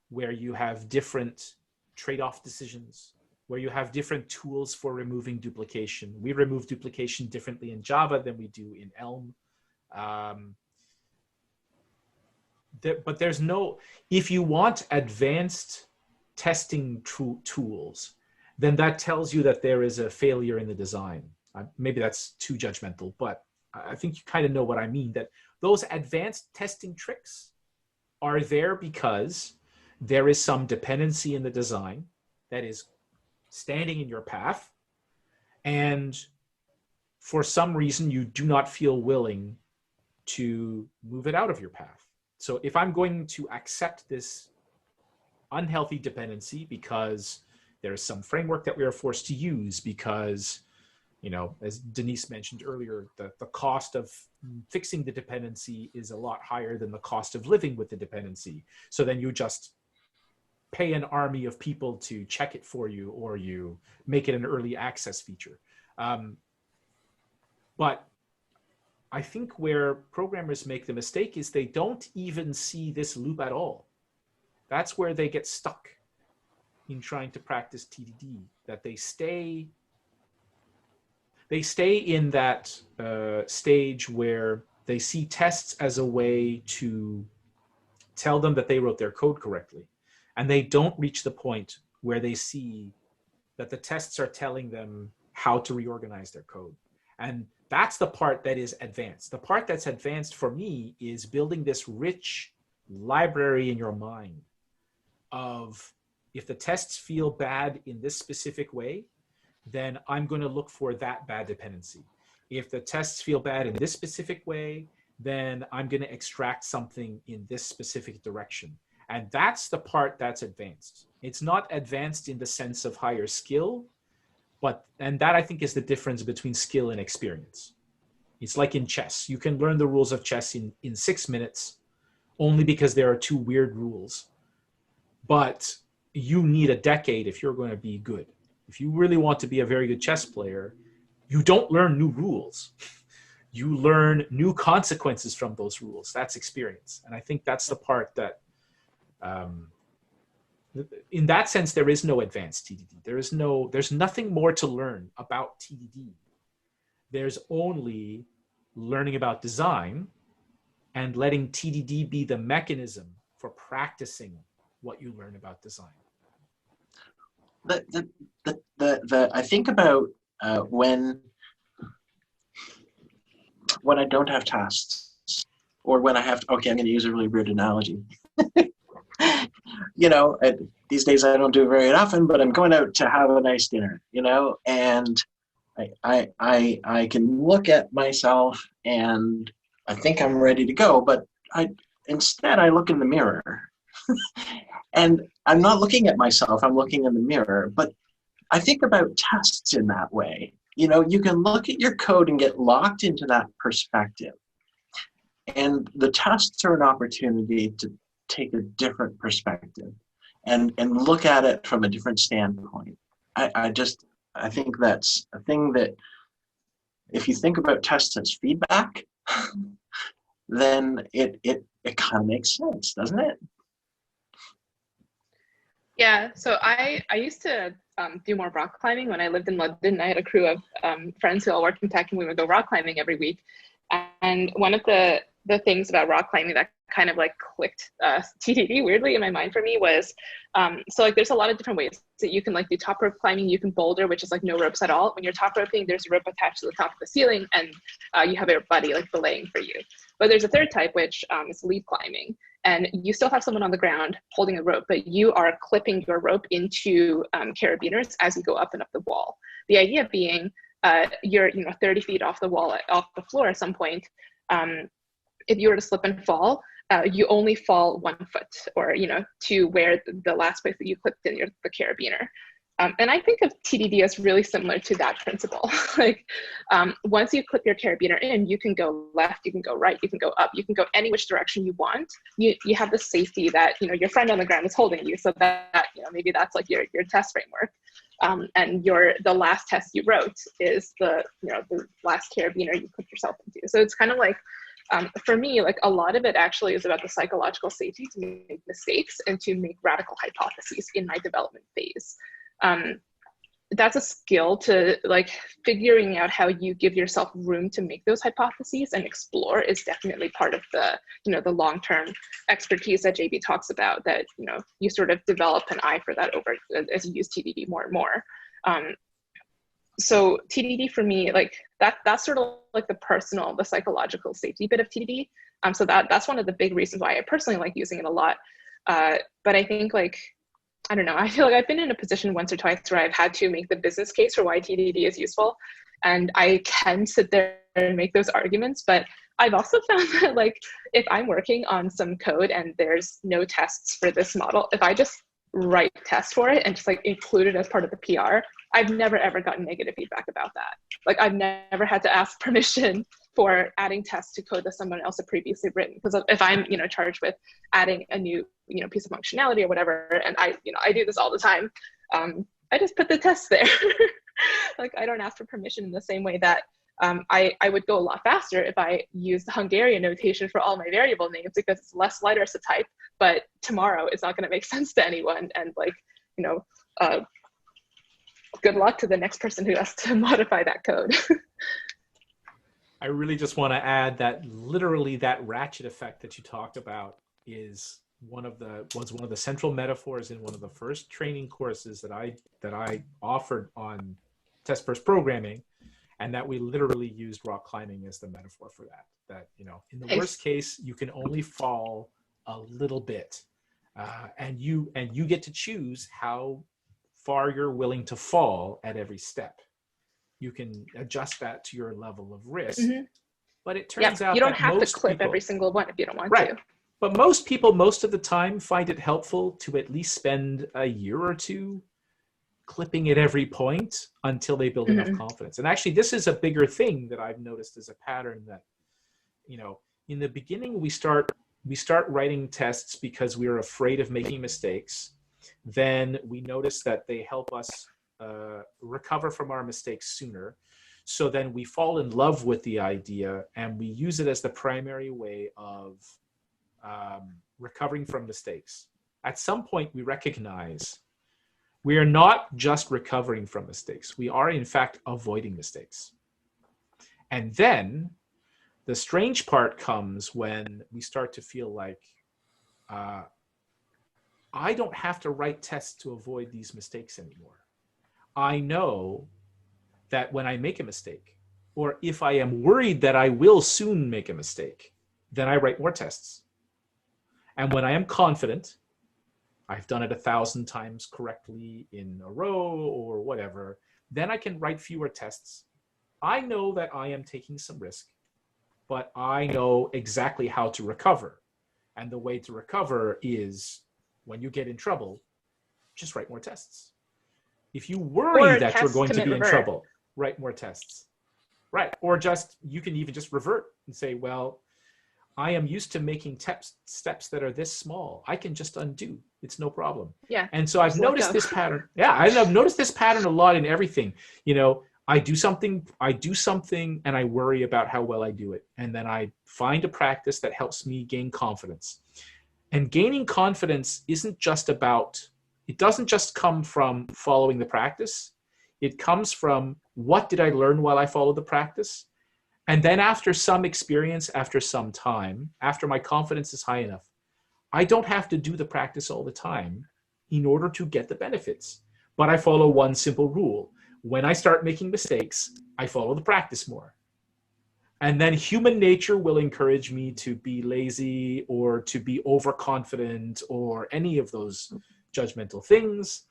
where you have different trade-off decisions, where you have different tools for removing duplication. We remove duplication differently in Java than we do in Elm. But there's no, if you want advanced testing tools, then that tells you that there is a failure in the design. Maybe that's too judgmental, but I think you kind of know what I mean, that those advanced testing tricks are there because there is some dependency in the design that is standing in your path, and for some reason you do not feel willing to move it out of your path. So if I'm going to accept this unhealthy dependency because there is some framework that we are forced to use because, you know, as Denise mentioned earlier, the cost of fixing the dependency is a lot higher than the cost of living with the dependency. So then you just pay an army of people to check it for you, or you make it an early access feature. But I think where programmers make the mistake is they don't even see this loop at all. That's where they get stuck in trying to practice TDD, that they stay in that stage where they see tests as a way to tell them that they wrote their code correctly. And they don't reach the point where they see that the tests are telling them how to reorganize their code. And that's the part that is advanced. The part that's advanced for me is building this rich library in your mind of, if the tests feel bad in this specific way, then I'm going to look for that bad dependency. If the tests feel bad in this specific way, then I'm going to extract something in this specific direction. And that's the part that's advanced. It's not advanced in the sense of higher skill, and that I think is the difference between skill and experience. It's like in chess. You can learn the rules of chess in 6 minutes only because there are 2 weird rules. But you need a decade if you're going to be good. If you really want to be a very good chess player, you don't learn new rules. You learn new consequences from those rules. That's experience. And I think that's the part that, in that sense, there is no advanced TDD. There's nothing more to learn about TDD. There's only learning about design and letting TDD be the mechanism for practicing what you learn about design. I think about when I don't have tasks, or when I have to, okay, I'm going to use a really weird analogy. You know, these days I don't do it very often, but I'm going out to have a nice dinner, you know, and I can look at myself and I think I'm ready to go, but instead I look in the mirror. And I'm not looking at myself, I'm looking in the mirror. But I think about tests in that way. You know, you can look at your code and get locked into that perspective. And the tests are an opportunity to take a different perspective and look at it from a different standpoint. I think that's a thing that, if you think about tests as feedback, then it kind of makes sense, doesn't it? Yeah, so I used to do more rock climbing when I lived in London. I had a crew of friends who all worked in tech, and we would go rock climbing every week. And one of the things about rock climbing that kind of like clicked TDD weirdly in my mind for me was, so like there's a lot of different ways that you can like do top rope climbing. You can boulder, which is like no ropes at all. When you're top roping, there's a rope attached to the top of the ceiling, and you have your buddy like belaying for you. But there's a third type, which is lead climbing. And you still have someone on the ground holding a rope, but you are clipping your rope into carabiners as you go up and up the wall. The idea being you're 30 feet off the wall, off the floor at some point. If you were to slip and fall, you only fall 1 foot, or to where the last place that you clipped in the carabiner. And I think of TDD as really similar to that principle. Like once you clip your carabiner in, you can go left, you can go right, you can go up, you can go any which direction you want. You have the safety that your friend on the ground is holding you, so that maybe that's like your test framework. And the last test you wrote is the last carabiner you clipped yourself into. So it's kind of like for me, like a lot of it actually is about the psychological safety to make mistakes and to make radical hypotheses in my development phase. That's a skill to like figuring out how you give yourself room to make those hypotheses and explore is definitely part of the, the long-term expertise that JB talks about, that, you sort of develop an eye for that over as you use TDD more and more. So TDD for me, like that's sort of like the psychological safety bit of TDD. So that's one of the big reasons why I personally like using it a lot. But I think I don't know, I feel like I've been in a position once or twice where I've had to make the business case for why TDD is useful. And I can sit there and make those arguments, but I've also found that like, if I'm working on some code and there's no tests for this model, if I just write tests for it and just like include it as part of the PR, I've never ever gotten negative feedback about that. Like I've never had to ask permission for adding tests to code that someone else had previously written. Because if I'm, charged with adding a new, piece of functionality or whatever, and I do this all the time, I just put the tests there. Like I don't ask for permission in the same way that I would go a lot faster if I used the Hungarian notation for all my variable names, because it's less letters to type, but tomorrow it's not going to make sense to anyone. And like, good luck to the next person who has to modify that code. I really just want to add that literally that ratchet effect that you talked about was one of the central metaphors in one of the first training courses that I offered on test-first programming, and that we literally used rock climbing as the metaphor for that. That in the worst case, you can only fall a little bit, and you get to choose how far you're willing to fall at every step. You can adjust that to your level of risk, but it turns out you don't that have to most clip people, every single one if you don't want right. to. But most people, most of the time, find it helpful to at least spend a year or two clipping at every point until they build enough confidence. And actually, this is a bigger thing that I've noticed as a pattern that, in the beginning, we start writing tests because we're afraid of making mistakes. Then we notice that they help us recover from our mistakes sooner. So then we fall in love with the idea and we use it as the primary way of recovering from mistakes. At some point, we recognize we are not just recovering from mistakes. We are, in fact, avoiding mistakes. And then the strange part comes when we start to feel like, I don't have to write tests to avoid these mistakes anymore. I know that when I make a mistake, or if I am worried that I will soon make a mistake, then I write more tests. And when I am confident, I've done it 1,000 times correctly in a row or whatever, then I can write fewer tests. I know that I am taking some risk, but I know exactly how to recover. And the way to recover is, when you get in trouble, just write more tests. If you worry that you're going to be in trouble, write more tests. Right. Or you can even just revert and say, well, I am used to making steps that are this small. I can just undo. It's no problem. Yeah. And so I've noticed this pattern. Yeah, I've noticed this pattern a lot in everything. I do something and I worry about how well I do it. And then I find a practice that helps me gain confidence. And gaining confidence it doesn't just come from following the practice. It comes from, what did I learn while I followed the practice? And then after some experience, after some time, after my confidence is high enough, I don't have to do the practice all the time in order to get the benefits. But I follow one simple rule. When I start making mistakes, I follow the practice more. And then human nature will encourage me to be lazy or to be overconfident or any of those judgmental things.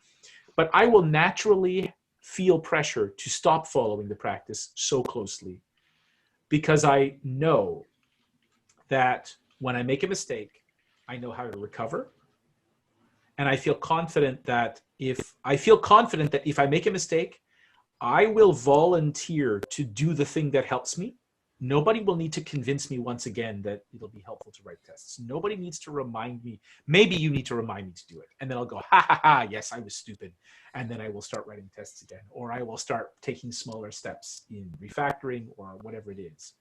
But I will naturally feel pressure to stop following the practice so closely, because I know that when I make a mistake, I know how to recover. And I feel confident that if I make a mistake, I will volunteer to do the thing that helps me. Nobody will need to convince me once again that it'll be helpful to write tests. Nobody needs to remind me. Maybe you need to remind me to do it. And then I'll go, ha, ha, ha, yes, I was stupid. And then I will start writing tests again. Or I will start taking smaller steps in refactoring or whatever it is.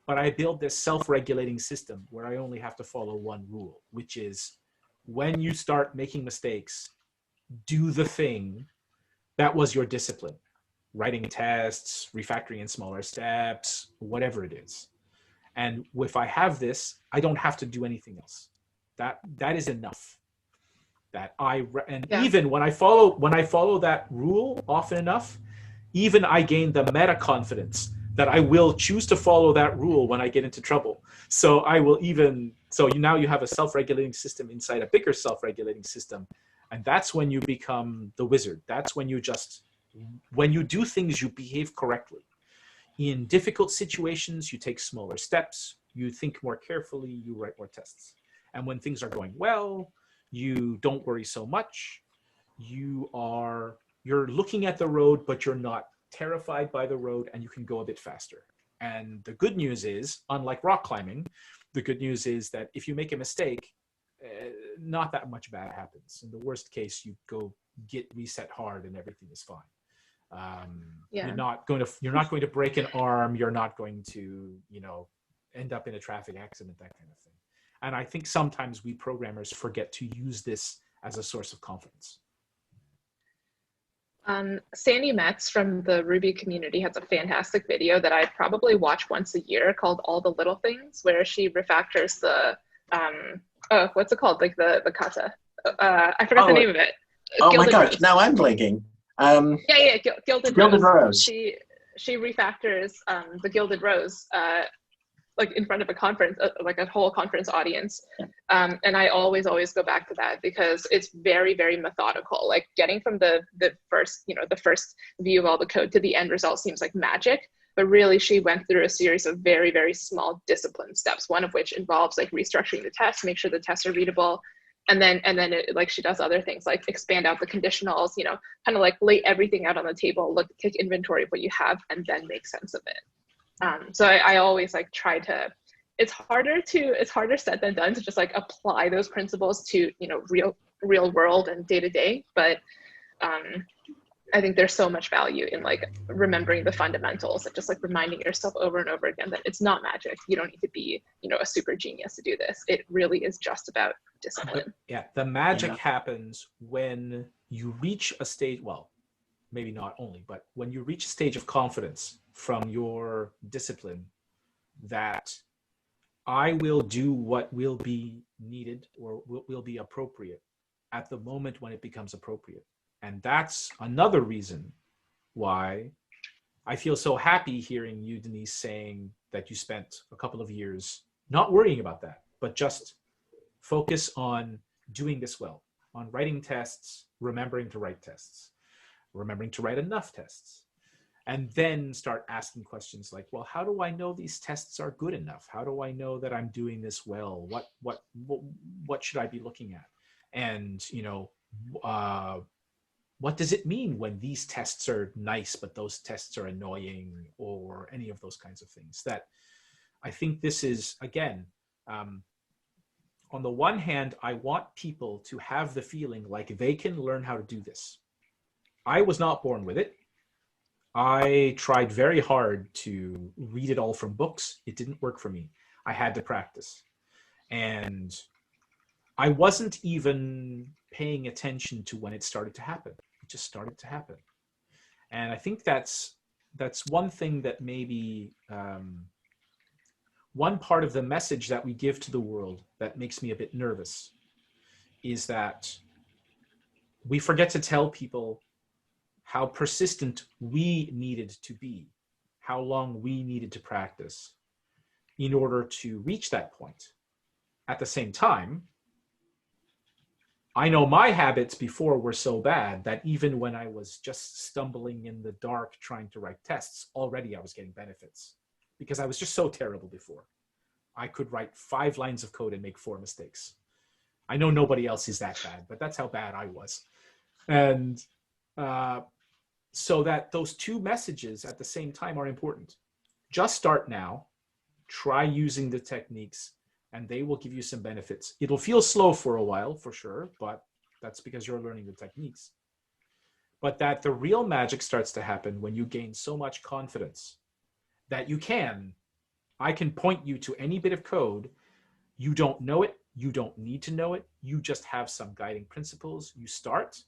But I build this self-regulating system where I only have to follow one rule, which is when you start making mistakes, do the thing that was your discipline. Writing tests, refactoring in smaller steps, whatever it is. And if I have this, I don't have to do anything else. That is enough. Even when I follow that rule often enough, even I gain the meta confidence that I will choose to follow that rule when I get into trouble. So now you have a self-regulating system inside a bigger self-regulating system. And that's when you become the wizard. That's when when you do things, you behave correctly. In difficult situations, you take smaller steps, you think more carefully, you write more tests. And when things are going well, you don't worry so much. You're looking at the road, but you're not terrified by the road, and you can go a bit faster. And the good news is, unlike rock climbing, the good news is that if you make a mistake, not that much bad happens. In the worst case, you go get reset hard and everything is fine. You're not going to break an arm. You're not going to, end up in a traffic accident, that kind of thing. And I think sometimes we programmers forget to use this as a source of confidence. Sandy Metz from the Ruby community has a fantastic video that I probably watch once a year called All the Little Things, where she refactors the, what's it called? Like the kata. I forgot the name of it. Oh Gilded my gosh, Rose. now I'm blinking. Gilded Rose. Rose. She refactors the Gilded Rose like in front of a conference, like a whole conference audience. And I always go back to that because it's very, very methodical. Like getting from the first view of all the code to the end result seems like magic. But really, she went through a series of very, very small discipline steps, one of which involves like restructuring the test, make sure the tests are readable. And then she does other things like expand out the conditionals, kind of like lay everything out on the table, take inventory of what you have, and then make sense of it. So I always like try to, it's harder said than done to just like apply those principles to, real world and day to day. But I think there's so much value in like remembering the fundamentals and just like reminding yourself over and over again that it's not magic. You don't need to be, a super genius to do this. It really is just about discipline. The magic happens when you reach a stage, well, maybe not only, but when you reach a stage of confidence from your discipline that I will do what will be needed or will be appropriate at the moment when it becomes appropriate. And that's another reason why I feel so happy hearing you, Denise, saying that you spent a couple of years not worrying about that, but just focus on doing this well, on writing tests, remembering to write tests, remembering to write enough tests, and then start asking questions like, well, how do I know these tests are good enough? How do I know that I'm doing this well? What should I be looking at? And, what does it mean when these tests are nice, but those tests are annoying, or any of those kinds of things? That I think this is, again, on the one hand, I want people to have the feeling like they can learn how to do this. I was not born with it. I tried very hard to read it all from books. It didn't work for me. I had to practice. And I wasn't even paying attention to when it started to happen. It just started to happen. And I think that's one thing that maybe one part of the message that we give to the world that makes me a bit nervous is that we forget to tell people how persistent we needed to be, how long we needed to practice in order to reach that point. At the same time, I know my habits before were so bad that even when I was just stumbling in the dark trying to write tests, already I was getting benefits because I was just so terrible before. I could write 5 lines of code and make 4 mistakes. I know nobody else is that bad, but that's how bad I was. And so that those 2 messages at the same time are important. Just start now, try using the techniques, and they will give you some benefits. It'll feel slow for a while, for sure, but that's because you're learning the techniques. But that the real magic starts to happen when you gain so much confidence that I can point you to any bit of code. You don't know it, you don't need to know it, you just have some guiding principles. You start,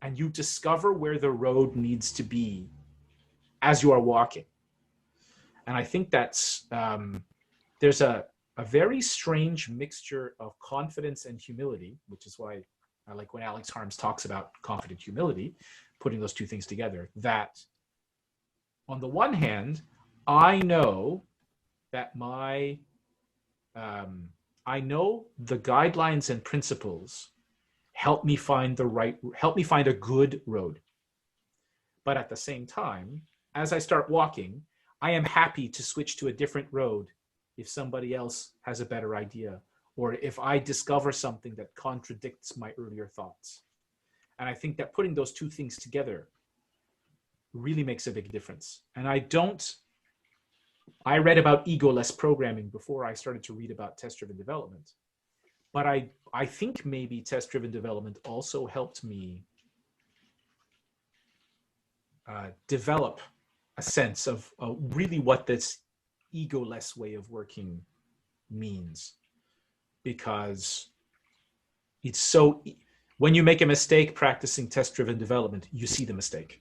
and you discover where the road needs to be as you are walking. And I think that's, there's a very strange mixture of confidence and humility, which is why I like when Alex Harms talks about confident humility, putting those 2 things together, that on the one hand, I know that I know the guidelines and principles help me find a good road. But at the same time, as I start walking, I am happy to switch to a different road if somebody else has a better idea, or if I discover something that contradicts my earlier thoughts. And I think that putting those 2 things together really makes a big difference. And I read about ego-less programming before I started to read about test-driven development. But I think maybe test-driven development also helped me develop a sense of really what this ego-less way of working means. Because it's so, when you make a mistake practicing test-driven development, you see the mistake.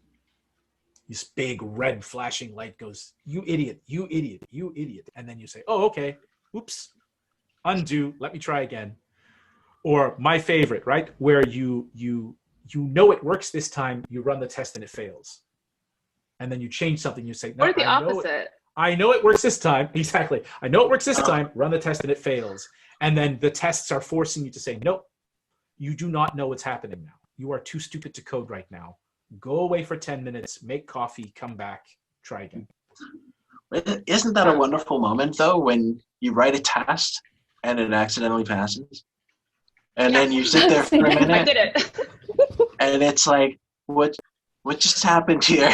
This big red flashing light goes, you idiot, you idiot, you idiot. And then you say, oh, okay, oops, undo, let me try again. Or my favorite, right? Where you know it works this time, you run the test and it fails. And then you change something, you say, no, or the opposite. I know it works this time. Exactly. I know it works this time, run the test and it fails. And then the tests are forcing you to say, nope, you do not know what's happening now. You are too stupid to code right now. Go away for 10 minutes, make coffee, come back, try again. Isn't that a wonderful moment, though, when you write a test and it accidentally passes? And then you sit there for a minute. I did it. And it's like, what just happened here?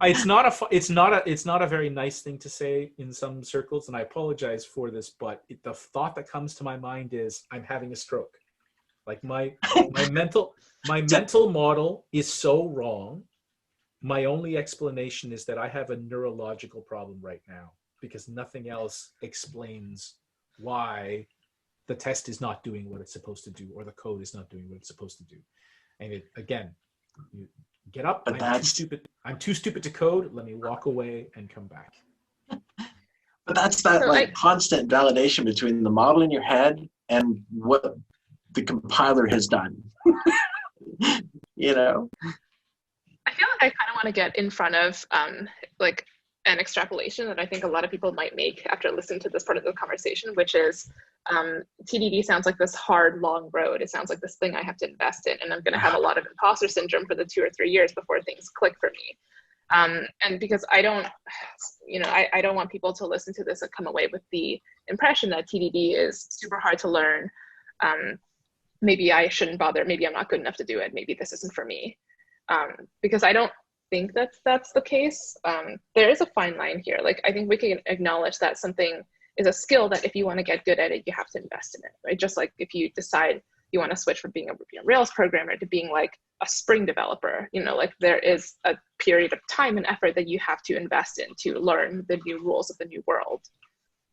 It's not a very nice thing to say in some circles, and I apologize for this, but the thought that comes to my mind is I'm having a stroke. Like my mental model is so wrong. My only explanation is that I have a neurological problem right now, because nothing else explains why the test is not doing what it's supposed to do, or the code is not doing what it's supposed to do. And you get up, I'm too stupid to code, let me walk away and come back. But that's that constant validation between the model in your head and what the compiler has done. You know? I feel like I kind of want to get in front of like an extrapolation that I think a lot of people might make after listening to this part of the conversation, which is TDD sounds like this hard, long road. It sounds like this thing I have to invest in, and I'm going to have a lot of imposter syndrome for the 2 or 3 years before things click for me. And because I don't want people to listen to this and come away with the impression that TDD is super hard to learn. Maybe I shouldn't bother. Maybe I'm not good enough to do it. Maybe this isn't for me. Because I don't think that's the case. There is a fine line here. Like, I think we can acknowledge that something is a skill that if you want to get good at it, you have to invest in it, right? Just like if you decide you want to switch from being a Ruby on Rails programmer to being like a Spring developer, like there is a period of time and effort that you have to invest in to learn the new rules of the new world.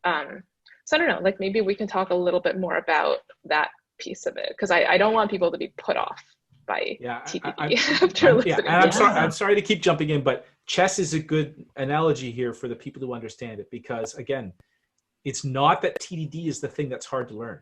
So I don't know, like maybe we can talk a little bit more about that piece of it, because I don't want people to be put off by TDD after listening. And I'm sorry to keep jumping in, but chess is a good analogy here for the people who understand it, because again, it's not that TDD is the thing that's hard to learn.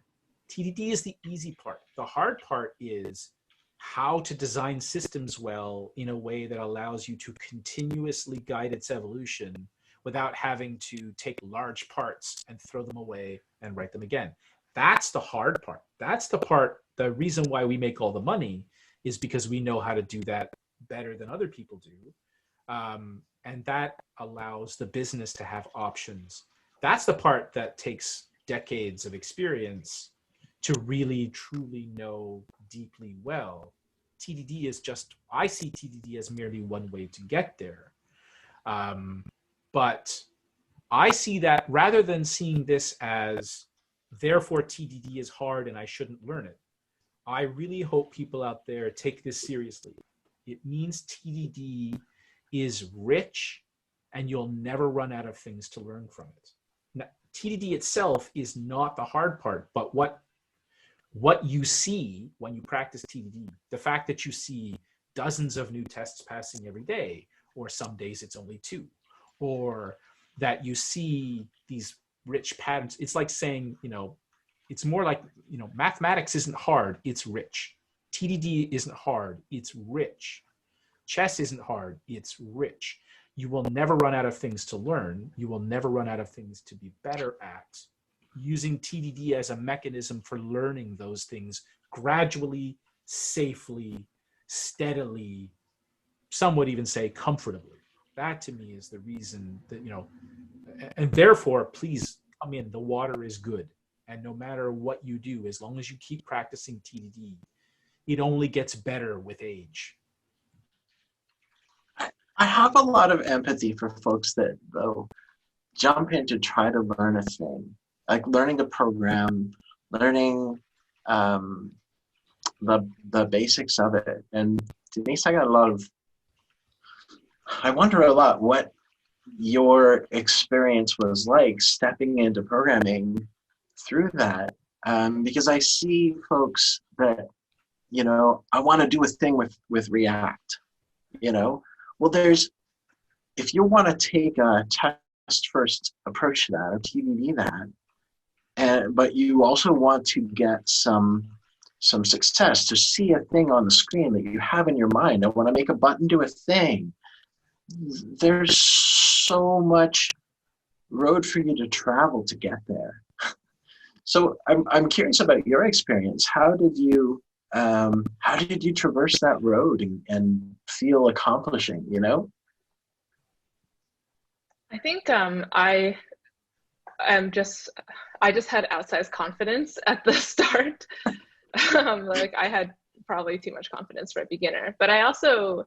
TDD is the easy part. The hard part is how to design systems well in a way that allows you to continuously guide its evolution without having to take large parts and throw them away and write them again. That's the hard part. That's the part, the reason why we make all the money is because we know how to do that better than other people do. And that allows the business to have options. That's the part that takes decades of experience to really, truly know deeply well. TDD is just, I see TDD as merely one way to get there. But I see that rather than seeing this as, therefore TDD is hard and I shouldn't learn it, I really hope people out there take this seriously. It means TDD is rich and you'll never run out of things to learn from it. Now, TDD itself is not the hard part, but what you see when you practice TDD, the fact that you see dozens of new tests passing every day, or some days it's only 2, or that you see these rich patterns. It's like saying, it's more like, mathematics isn't hard, it's rich. TDD isn't hard, it's rich. Chess isn't hard, it's rich. You will never run out of things to learn. You will never run out of things to be better at. Using TDD as a mechanism for learning those things gradually, safely, steadily, some would even say comfortably. That to me is the reason that, and therefore, please come in. The water is good. And no matter what you do, as long as you keep practicing TDD, it only gets better with age. I have a lot of empathy for folks that, though, jump in to try to learn a thing, like learning a program, learning the basics of it. And Denise, I wonder a lot what your experience was like stepping into programming through that, because I see folks that, I want to do a thing with React, Well, if you want to take a test first approach to that, or TDD that, but you also want to get some success, to see a thing on the screen that you have in your mind. I want to make a button do a thing. There's so much road for you to travel to get there. So I'm curious about your experience. How did you traverse that road and feel accomplishing, I think I just had outsized confidence at the start. Like I had probably too much confidence for a beginner, but I also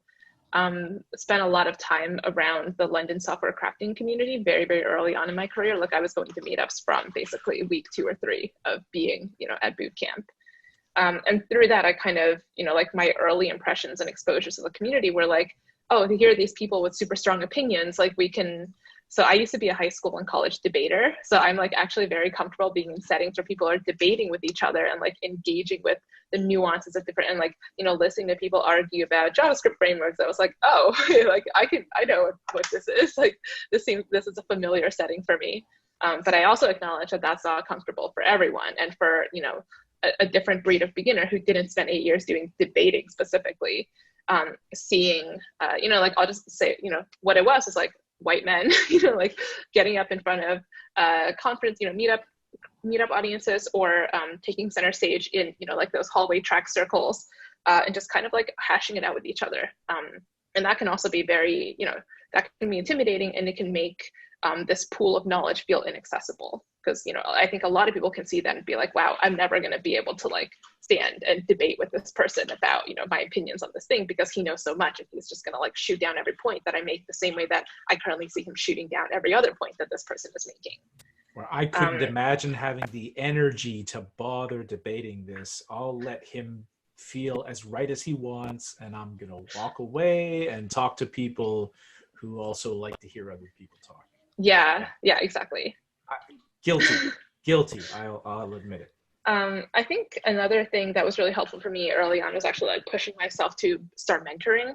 spent a lot of time around the London software crafting community very, very early on in my career. Like I was going to meetups from basically week 2 or 3 of being, at boot camp. And through that, I kind of, like my early impressions and exposures to the community were like, oh, to hear these people with super strong opinions, like so I used to be a high school and college debater. So I'm like actually very comfortable being in settings where people are debating with each other and like engaging with the nuances of different, and like, listening to people argue about JavaScript frameworks. I was like, oh, like I know what this is. Like this is a familiar setting for me. But I also acknowledge that that's not comfortable for everyone. And for, a different breed of beginner who didn't spend 8 years doing debating specifically, seeing, like I'll just say, what it was like white men, like getting up in front of conference, meetup audiences, or taking center stage in, like those hallway track circles, and just kind of like hashing it out with each other. And that can also be very, that can be intimidating, and it can make this pool of knowledge feel inaccessible. Because, I think a lot of people can see that and be like, wow, I'm never going to be able to like stand and debate with this person about, my opinions on this thing, because he knows so much and he's just going to like shoot down every point that I make, the same way that I currently see him shooting down every other point that this person is making. Well, I couldn't imagine having the energy to bother debating this. I'll let him feel as right as he wants, and I'm going to walk away and talk to people who also like to hear other people talk. Yeah, exactly. Guilty. I'll admit it. I think another thing that was really helpful for me early on was actually like pushing myself to start mentoring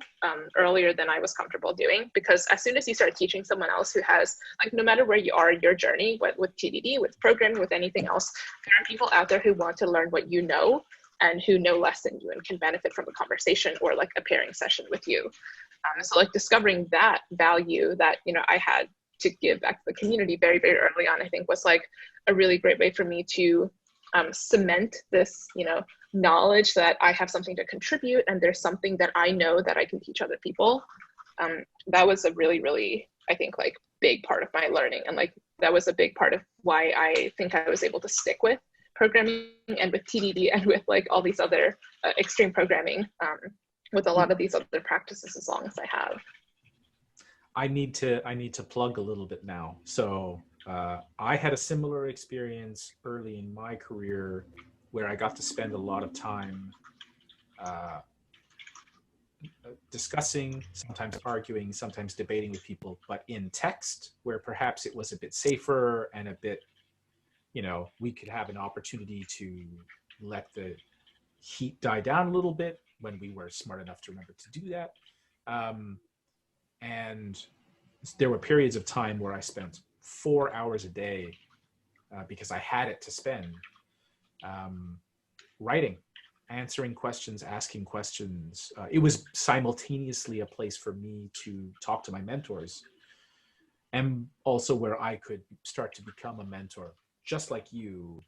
earlier than I was comfortable doing, because as soon as you start teaching someone else who has, like, no matter where you are in your journey, with TDD, with programming, with anything else, there are people out there who want to learn what you know and who know less than you and can benefit from a conversation or like a pairing session with you. So like discovering that value that, you know, I had to give back to the community very, very early on, I think was like a really great way for me to cement this, you know, knowledge that I have something to contribute and there's something that I know that I can teach other people. That was a really, really, I think, like big part of my learning. And like, that was a big part of why I think I was able to stick with programming and with TDD and with like all these other extreme programming with a lot of these other practices as long as I have. I need to plug a little bit now. So I had a similar experience early in my career where I got to spend a lot of time discussing, sometimes arguing, sometimes debating with people, but in text, where perhaps it was a bit safer and a bit, you know, we could have an opportunity to let the heat die down a little bit when we were smart enough to remember to do that. And there were periods of time where I spent 4 hours a day because I had it to spend writing, answering questions, asking questions. It was simultaneously a place for me to talk to my mentors, and also where I could start to become a mentor, just like you,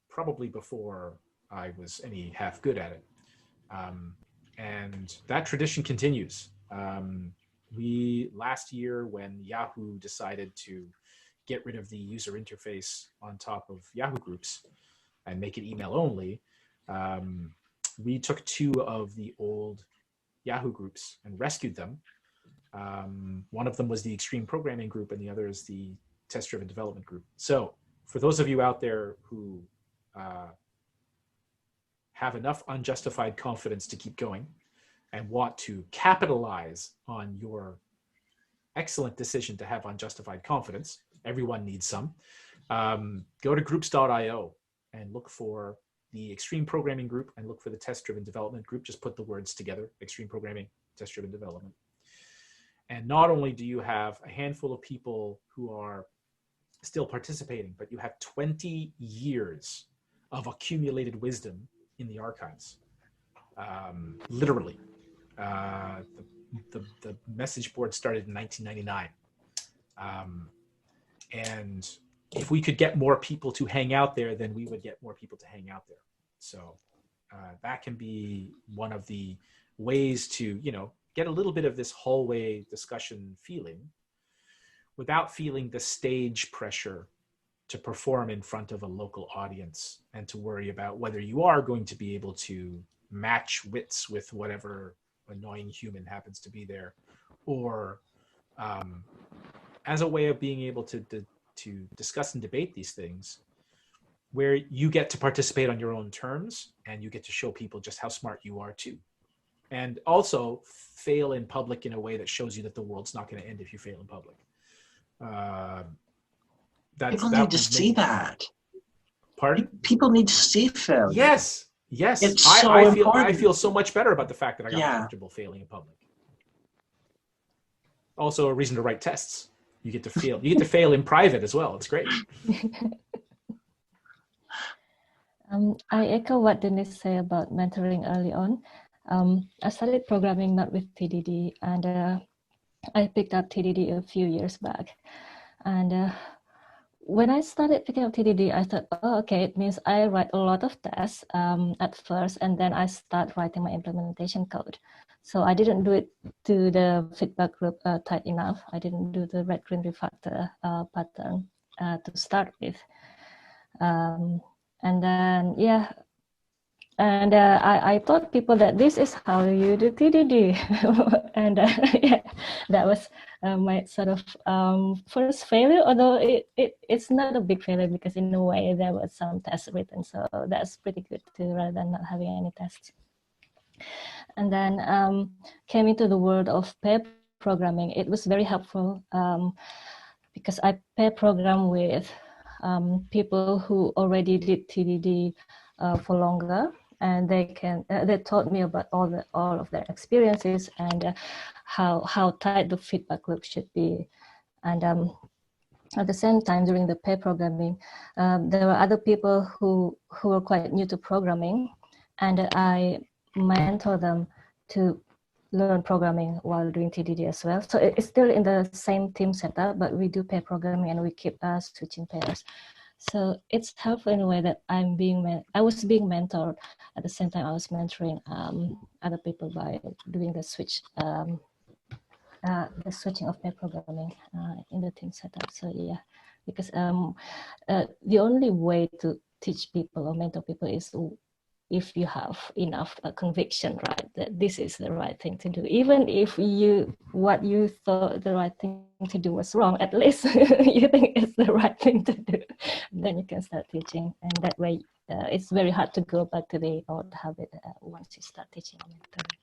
probably before I was any half good at it. And that tradition continues. Last year, when Yahoo decided to get rid of the user interface on top of Yahoo Groups and make it email only, we took 2 of the old Yahoo Groups and rescued them. One of them was the Extreme Programming Group and the other is the Test-Driven Development Group. So for those of you out there who have enough unjustified confidence to keep going and want to capitalize on your excellent decision to have unjustified confidence, everyone needs some, go to groups.io and look for the Extreme Programming Group and look for the Test-Driven Development Group. Just put the words together, Extreme Programming, Test-Driven Development. And not only do you have a handful of people who are still participating, but you have 20 years of accumulated wisdom in the archives. Literally. The message board started in 1999. And if we could get more people to hang out there, then we would get more people to hang out there. So that can be one of the ways to, you know, get a little bit of this hallway discussion feeling without feeling the stage pressure to perform in front of a local audience and to worry about whether you are going to be able to match wits with whatever annoying human happens to be there, or as a way of being able to discuss and debate these things where you get to participate on your own terms and you get to show people just how smart you are too. And also fail in public in a way that shows you that the world's not going to end if you fail in public. People need to see that. Pardon? People need to see failure. Yes. It's so important. I feel so much better about the fact that I got comfortable failing in public. Also a reason to write tests. You get to fail. You get to fail in private as well. It's great. I echo what Denise said about mentoring early on. I started programming not with TDD, and I picked up TDD a few years back. And when I started picking up TDD, I thought, oh, okay, it means I write a lot of tests at first, and then I start writing my implementation code. So I didn't do it to the feedback group tight enough. I didn't do the red-green refactor pattern to start with. And then, yeah. And I taught people that this is how you do TDD. And yeah, that was my sort of first failure, although it's not a big failure because in a way there was some tests written. So that's pretty good too, rather than not having any tests. And then came into the world of pair programming. It was very helpful because I pair program with people who already did TDD for longer, and they taught me about all of their experiences and how tight the feedback loop should be. And at the same time, during the pair programming, there were other people who were quite new to programming, and I mentor them to learn programming while doing TDD as well. So it's still in the same team setup, but we do pair programming and we keep switching pairs. So it's helpful in a way that I was being mentored at the same time I was mentoring other people by doing the switching of pair programming in the team setup. So yeah, because the only way to teach people or mentor people is if you have enough conviction, right, that this is the right thing to do. Even if what you thought the right thing to do was wrong, at least you think it's the right thing to do. Then you can start teaching. And that way, it's very hard to go back to the old habit once you start teaching and mentoring.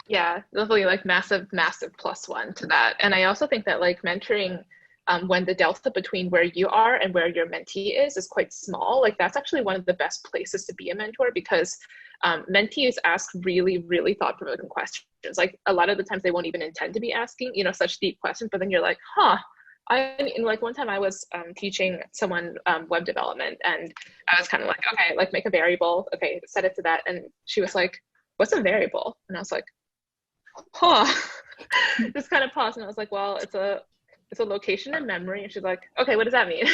Yeah, definitely like massive +1 to that. And I also think that like mentoring, when the delta between where you are and where your mentee is quite small, like that's actually one of the best places to be a mentor, because mentees ask really, really thought-provoking questions. Like a lot of the times they won't even intend to be asking, such deep questions, but then you're like, like one time I was teaching someone web development, and I was kind of like, okay, like make a variable, okay, set it to that. And she was like, what's a variable? And I was like, just kind of paused, and I was like, well, it's a location in memory. And she's like, okay, what does that mean?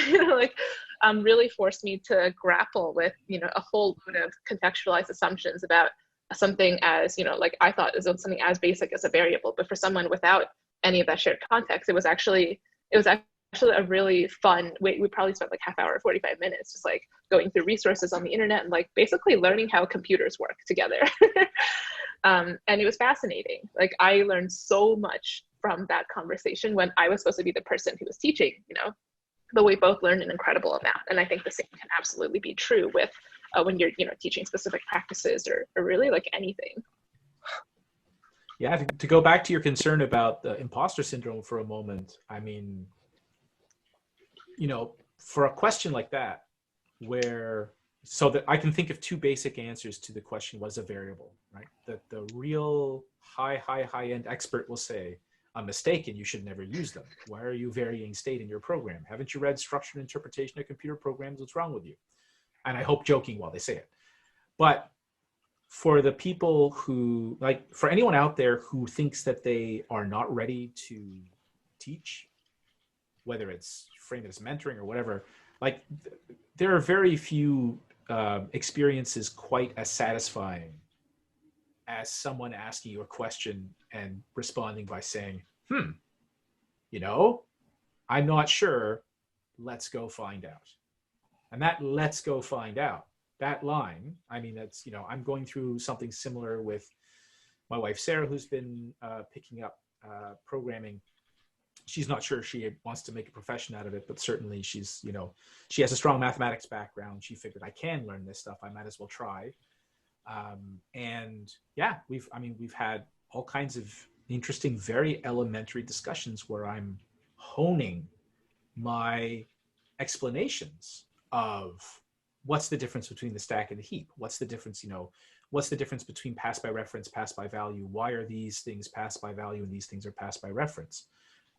Really forced me to grapple with, a whole load of contextualized assumptions about something as, like I thought it was something as basic as a variable, but for someone without any of that shared context, it was actually a really fun, we probably spent like half hour, 45 minutes, just like going through resources on the internet and like basically learning how computers work together. And it was fascinating. Like I learned so much from that conversation when I was supposed to be the person who was teaching, but we both learned an incredible amount. And I think the same can absolutely be true with when you're, teaching specific practices or really like anything. Yeah, to go back to your concern about the imposter syndrome for a moment, I mean, for a question like that, so that I can think of two basic answers to the question, what is a variable, right? That the real high-end expert will say, I'm mistaken, you should never use them. Why are you varying state in your program? Haven't you read structured interpretation of computer programs? What's wrong with you? And I hope joking while they say it. But for the people who, like, for anyone out there who thinks that they are not ready to teach, whether it's framed as mentoring or whatever, like there are very few experiences quite as satisfying as someone asking you a question and responding by saying, I'm not sure, let's go find out. And that let's go find out, that line, I mean, that's, I'm going through something similar with my wife, Sarah, who's been picking up programming. She's not sure she wants to make a profession out of it, but certainly she's, she has a strong mathematics background. She figured I can learn this stuff. I might as well try. And yeah, we've had all kinds of interesting, very elementary discussions where I'm honing my explanations of what's the difference between the stack and the heap? What's the difference, what's the difference between pass by reference, pass by value? Why are these things pass by value and these things are pass by reference?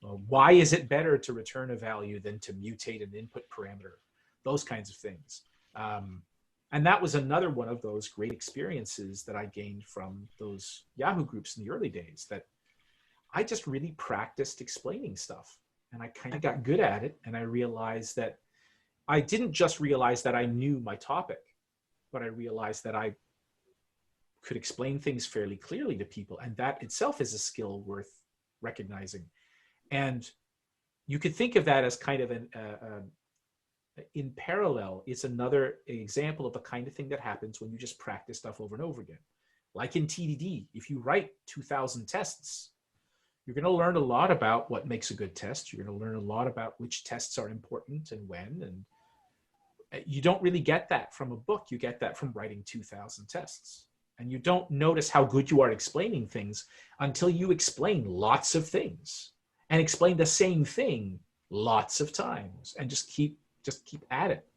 Why is it better to return a value than to mutate an input parameter? Those kinds of things. And that was another one of those great experiences that I gained from those Yahoo groups in the early days, that I just really practiced explaining stuff. And I kind of got good at it. And I realized that I didn't just realize that I knew my topic, but I realized that I could explain things fairly clearly to people. And that itself is a skill worth recognizing. And you could think of that as kind of in parallel, it's another example of the kind of thing that happens when you just practice stuff over and over again. Like in TDD, if you write 2,000 tests, you're going to learn a lot about what makes a good test. You're going to learn a lot about which tests are important and when. And you don't really get that from a book. You get that from writing 2,000 tests. And you don't notice how good you are at explaining things until you explain lots of things and explain the same thing lots of times and just keep at it.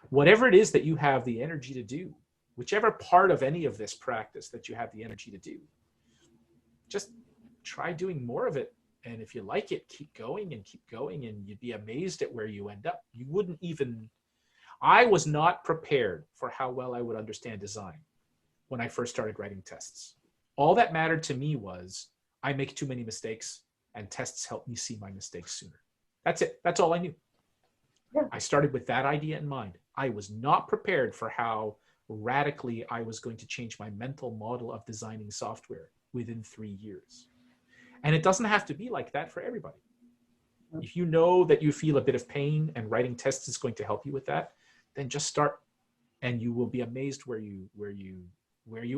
Whatever it is that you have the energy to do, whichever part of any of this practice that you have the energy to do, just try doing more of it. And if you like it, keep going, and you'd be amazed at where you end up. You wouldn't even, I was not prepared for how well I would understand design when I first started writing tests. All that mattered to me was I make too many mistakes and tests help me see my mistakes sooner. That's it. That's all I knew. Yeah. I started with that idea in mind. I was not prepared for how radically I was going to change my mental model of designing software within 3 years. And it doesn't have to be like that for everybody. If you know that you feel a bit of pain and writing tests is going to help you with that, then just start, and you will be amazed where you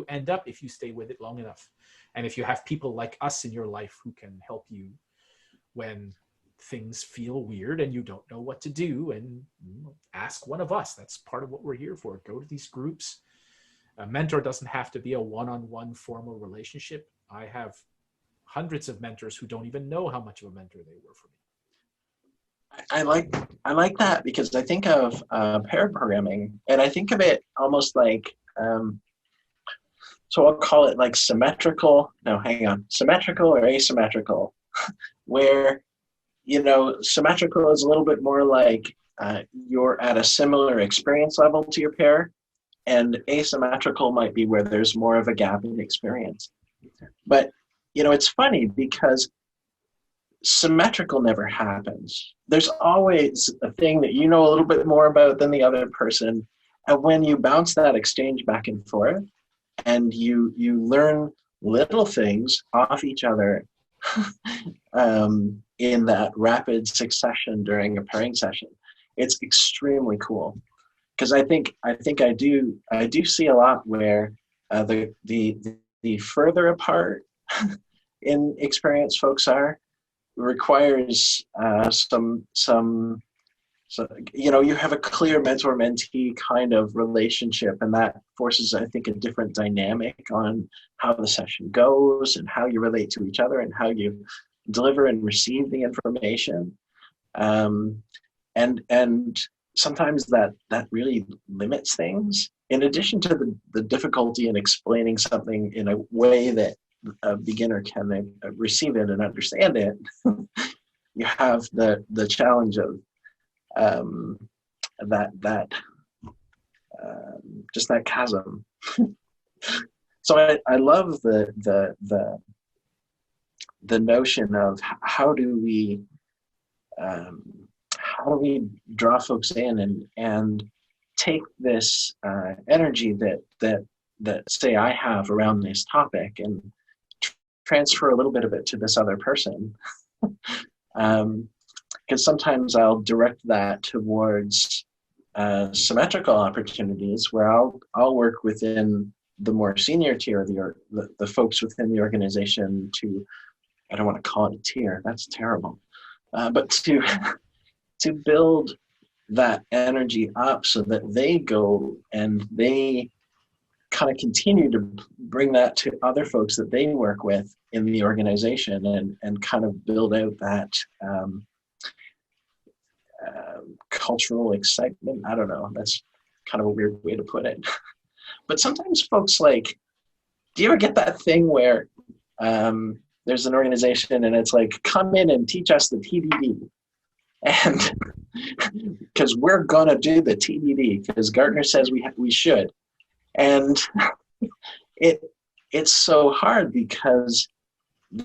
end up if you stay with it long enough. And if you have people like us in your life who can help you when things feel weird and you don't know what to do, and ask one of us. That's part of what we're here for. Go to these groups. A mentor doesn't have to be a one-on-one formal relationship. I have hundreds of mentors who don't even know how much of a mentor they were for me. I like that, because I think of pair programming, and I think of it almost like, so I'll call it like symmetrical or asymmetrical, where, symmetrical is a little bit more like you're at a similar experience level to your pair, and asymmetrical might be where there's more of a gap in experience. But, it's funny because symmetrical never happens. There's always a thing that you know a little bit more about than the other person. And when you bounce that exchange back and forth, and you learn little things off each other in that rapid succession during a pairing session, it's extremely cool. Because I think I do see a lot where the further apart in experience folks are, requires you have a clear mentor-mentee kind of relationship, and that forces, I think, a different dynamic on how the session goes and how you relate to each other and how you deliver and receive the information. And sometimes that really limits things. In addition to the difficulty in explaining something in a way that a beginner can receive it and understand it, you have the challenge of just that chasm. So I love the notion of how do we draw folks in and take this energy that say I have around this topic and transfer a little bit of it to this other person. Because sometimes I'll direct that towards symmetrical opportunities where I'll work within the more senior tier, the folks within the organization to, I don't want to call it a tier, that's terrible, but to build that energy up so that they go and they kind of continue to bring that to other folks that they work with in the organization, and kind of build out that cultural excitement. I don't know, that's kind of a weird way to put it. But sometimes folks do you ever get that thing where there's an organization and it's like, come in and teach us the TDD, and because we're gonna do the TDD because Gartner says we should. And it's so hard because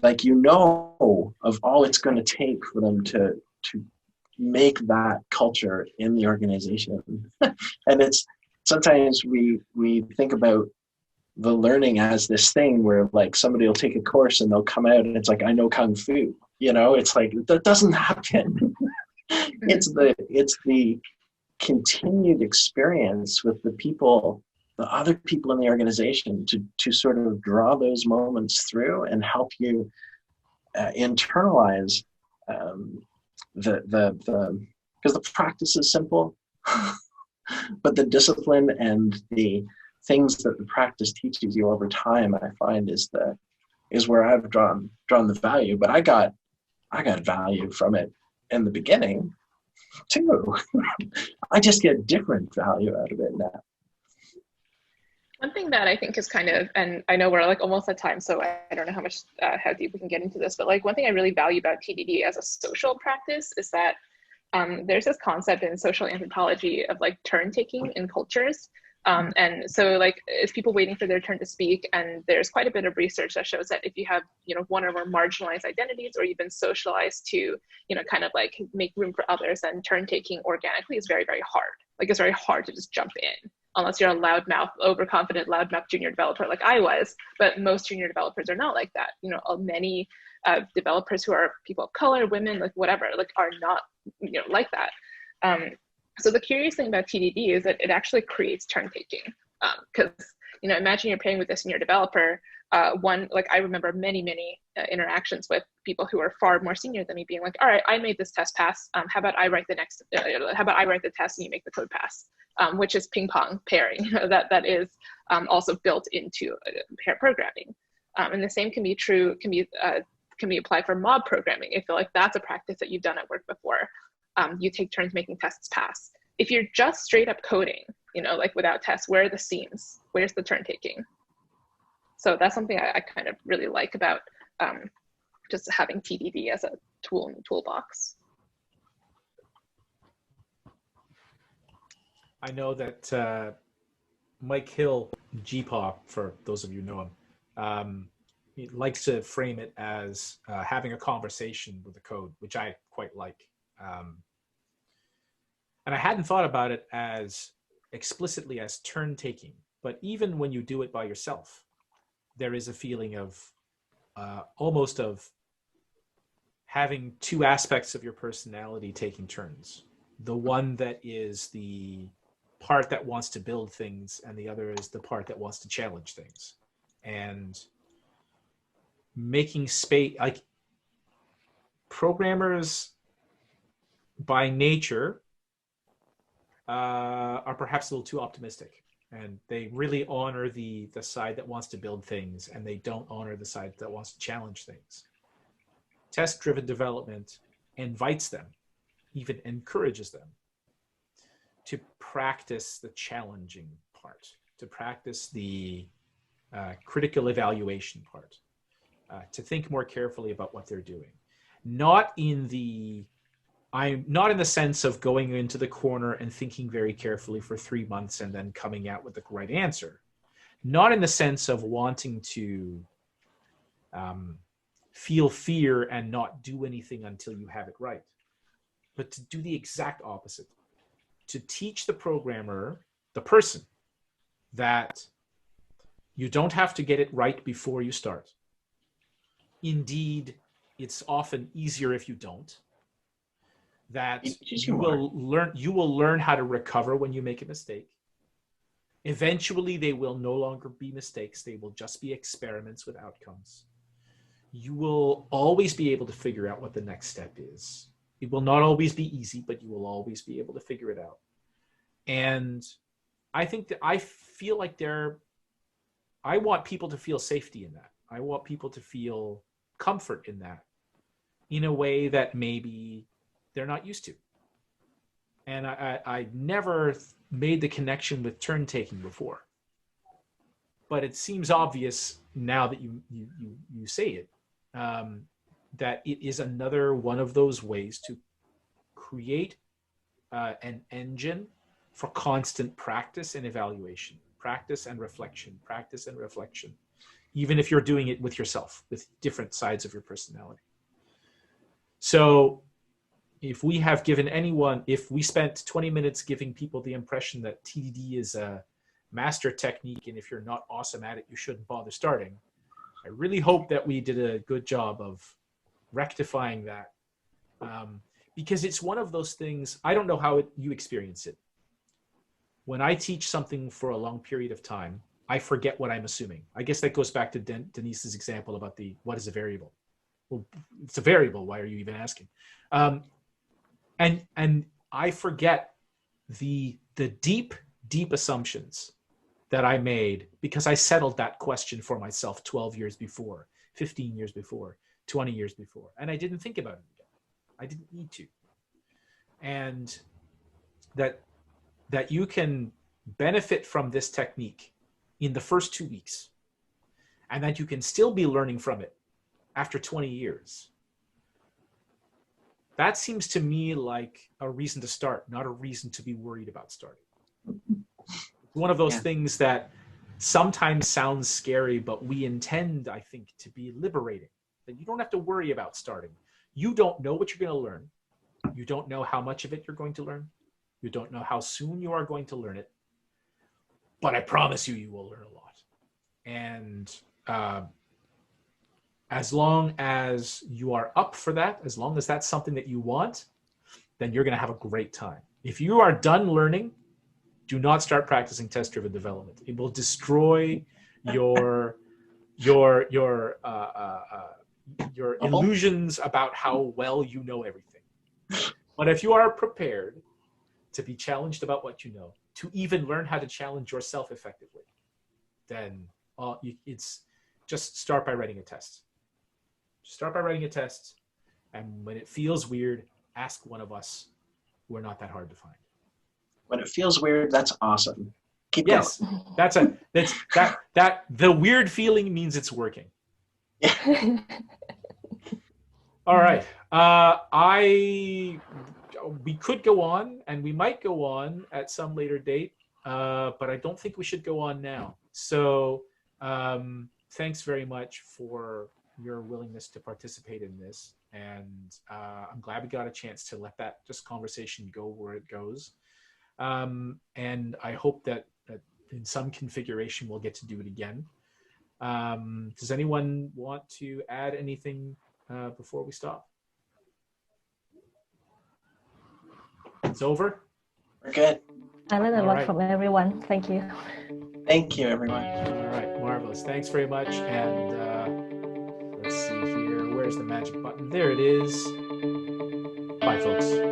of all it's going to take for them to make that culture in the organization. And it's sometimes we think about the learning as this thing where somebody will take a course and they'll come out and it's like, I know Kung Fu, it's like, that doesn't happen. It's the continued experience with the other people in the organization to sort of draw those moments through and help you internalize because the practice is simple, but the discipline and the things that the practice teaches you over time, I find is where I've drawn the value. But I got value from it in the beginning, too. I just get different value out of it now. One thing that I think is kind of, and I know we're like almost at time, so I don't know how deep we can get into this, but like one thing I really value about TDD as a social practice is that there's this concept in social anthropology of like turn taking in cultures. And so like it's people waiting for their turn to speak. And there's quite a bit of research that shows that if you have, one or more marginalized identities, or you've been socialized to, kind of like make room for others, then turn taking organically is very, very hard. Like it's very hard to just jump in unless you're a loudmouth, overconfident loudmouth junior developer like I was, but most junior developers are not like that. Many developers who are people of color, women, like whatever, like are not, like that. So the curious thing about TDD is that it actually creates turn taking. Because, imagine you're playing with a senior developer. I remember many interactions with people who are far more senior than me being like, all right, I made this test pass. How about I write the test and you make the code pass, which is ping pong pairing that is also built into pair programming. And the same can be true, can be applied for mob programming. I feel like that's a practice that you've done at work before. You take turns making tests pass. If you're just straight up coding, like without tests, where are the seams? Where's the turn taking? So that's something I kind of really like about just having TDD as a tool in the toolbox. I know that Mike Hill, GPOP, for those of you who know him, he likes to frame it as having a conversation with the code, which I quite like. And I hadn't thought about it as explicitly as turn taking, but even when you do it by yourself, there is a feeling of almost of having two aspects of your personality taking turns. The one that is the part that wants to build things, and the other is the part that wants to challenge things. And making space, like programmers by nature are perhaps a little too optimistic, and they really honor the side that wants to build things, and they don't honor the side that wants to challenge things. Test-driven development invites them, even encourages them to practice the challenging part, to practice the critical evaluation part, to think more carefully about what they're doing. Not in the sense of going into the corner and thinking very carefully for 3 months and then coming out with the right answer. Not in the sense of wanting to feel fear and not do anything until you have it right, but to do the exact opposite. To teach the programmer, the person, that you don't have to get it right before you start. Indeed, it's often easier if you don't. That you will learn how to recover when you make a mistake. Eventually, they will no longer be mistakes. They will just be experiments with outcomes. You will always be able to figure out what the next step is. It will not always be easy, but you will always be able to figure it out. And I think that I feel like I want people to feel safety in that. I want people to feel comfort in that, in a way that maybe they're not used to. And I never made the connection with turn taking before, but it seems obvious now that you say it, that it is another one of those ways to create an engine for constant practice and evaluation, practice and reflection, even if you're doing it with yourself, with different sides of your personality. So if we spent 20 minutes giving people the impression that TDD is a master technique, and if you're not awesome at it, you shouldn't bother starting, I really hope that we did a good job of rectifying that. Because it's one of those things, I don't know how you experience it. When I teach something for a long period of time, I forget what I'm assuming. I guess that goes back to Denise's example about what is a variable? Well, it's a variable. Why are you even asking? And I forget the deep assumptions that I made because I settled that question for myself 12 years before, 15 years before, 20 years before, and I didn't think about it again. I didn't need to. and that you can benefit from this technique in the first 2 weeks, and that you can still be learning from it after 20 years. That seems to me like a reason to start, not a reason to be worried about starting. One of those things that sometimes sounds scary, but we intend, I think, to be liberating. That you don't have to worry about starting. You don't know what you're going to learn. You don't know how much of it you're going to learn. You don't know how soon you are going to learn it. But I promise you, you will learn a lot. And as long as you are up for that, as long as that's something that you want, then you're going to have a great time. If you are done learning, do not start practicing test-driven development. It will destroy your illusions about how well you know everything. But if you are prepared to be challenged about what you know, to even learn how to challenge yourself effectively, then it's just start by writing a test. Start by writing a test, and when it feels weird, ask one of us. We're not that hard to find. When it feels weird, that's awesome. Keep going. That's the weird feeling means it's working. Yeah. All right. We could go on, and we might go on at some later date, but I don't think we should go on now. So thanks very much for your willingness to participate in this. And I'm glad we got a chance to let that conversation go where it goes. And I hope that in some configuration we'll get to do it again. Does anyone want to add anything before we stop? It's over? We're good. I learned a lot from everyone. Thank you. Thank you, everyone. All right, marvelous. Thanks very much. And let's see here. Where's the magic button? There it is. Bye, folks.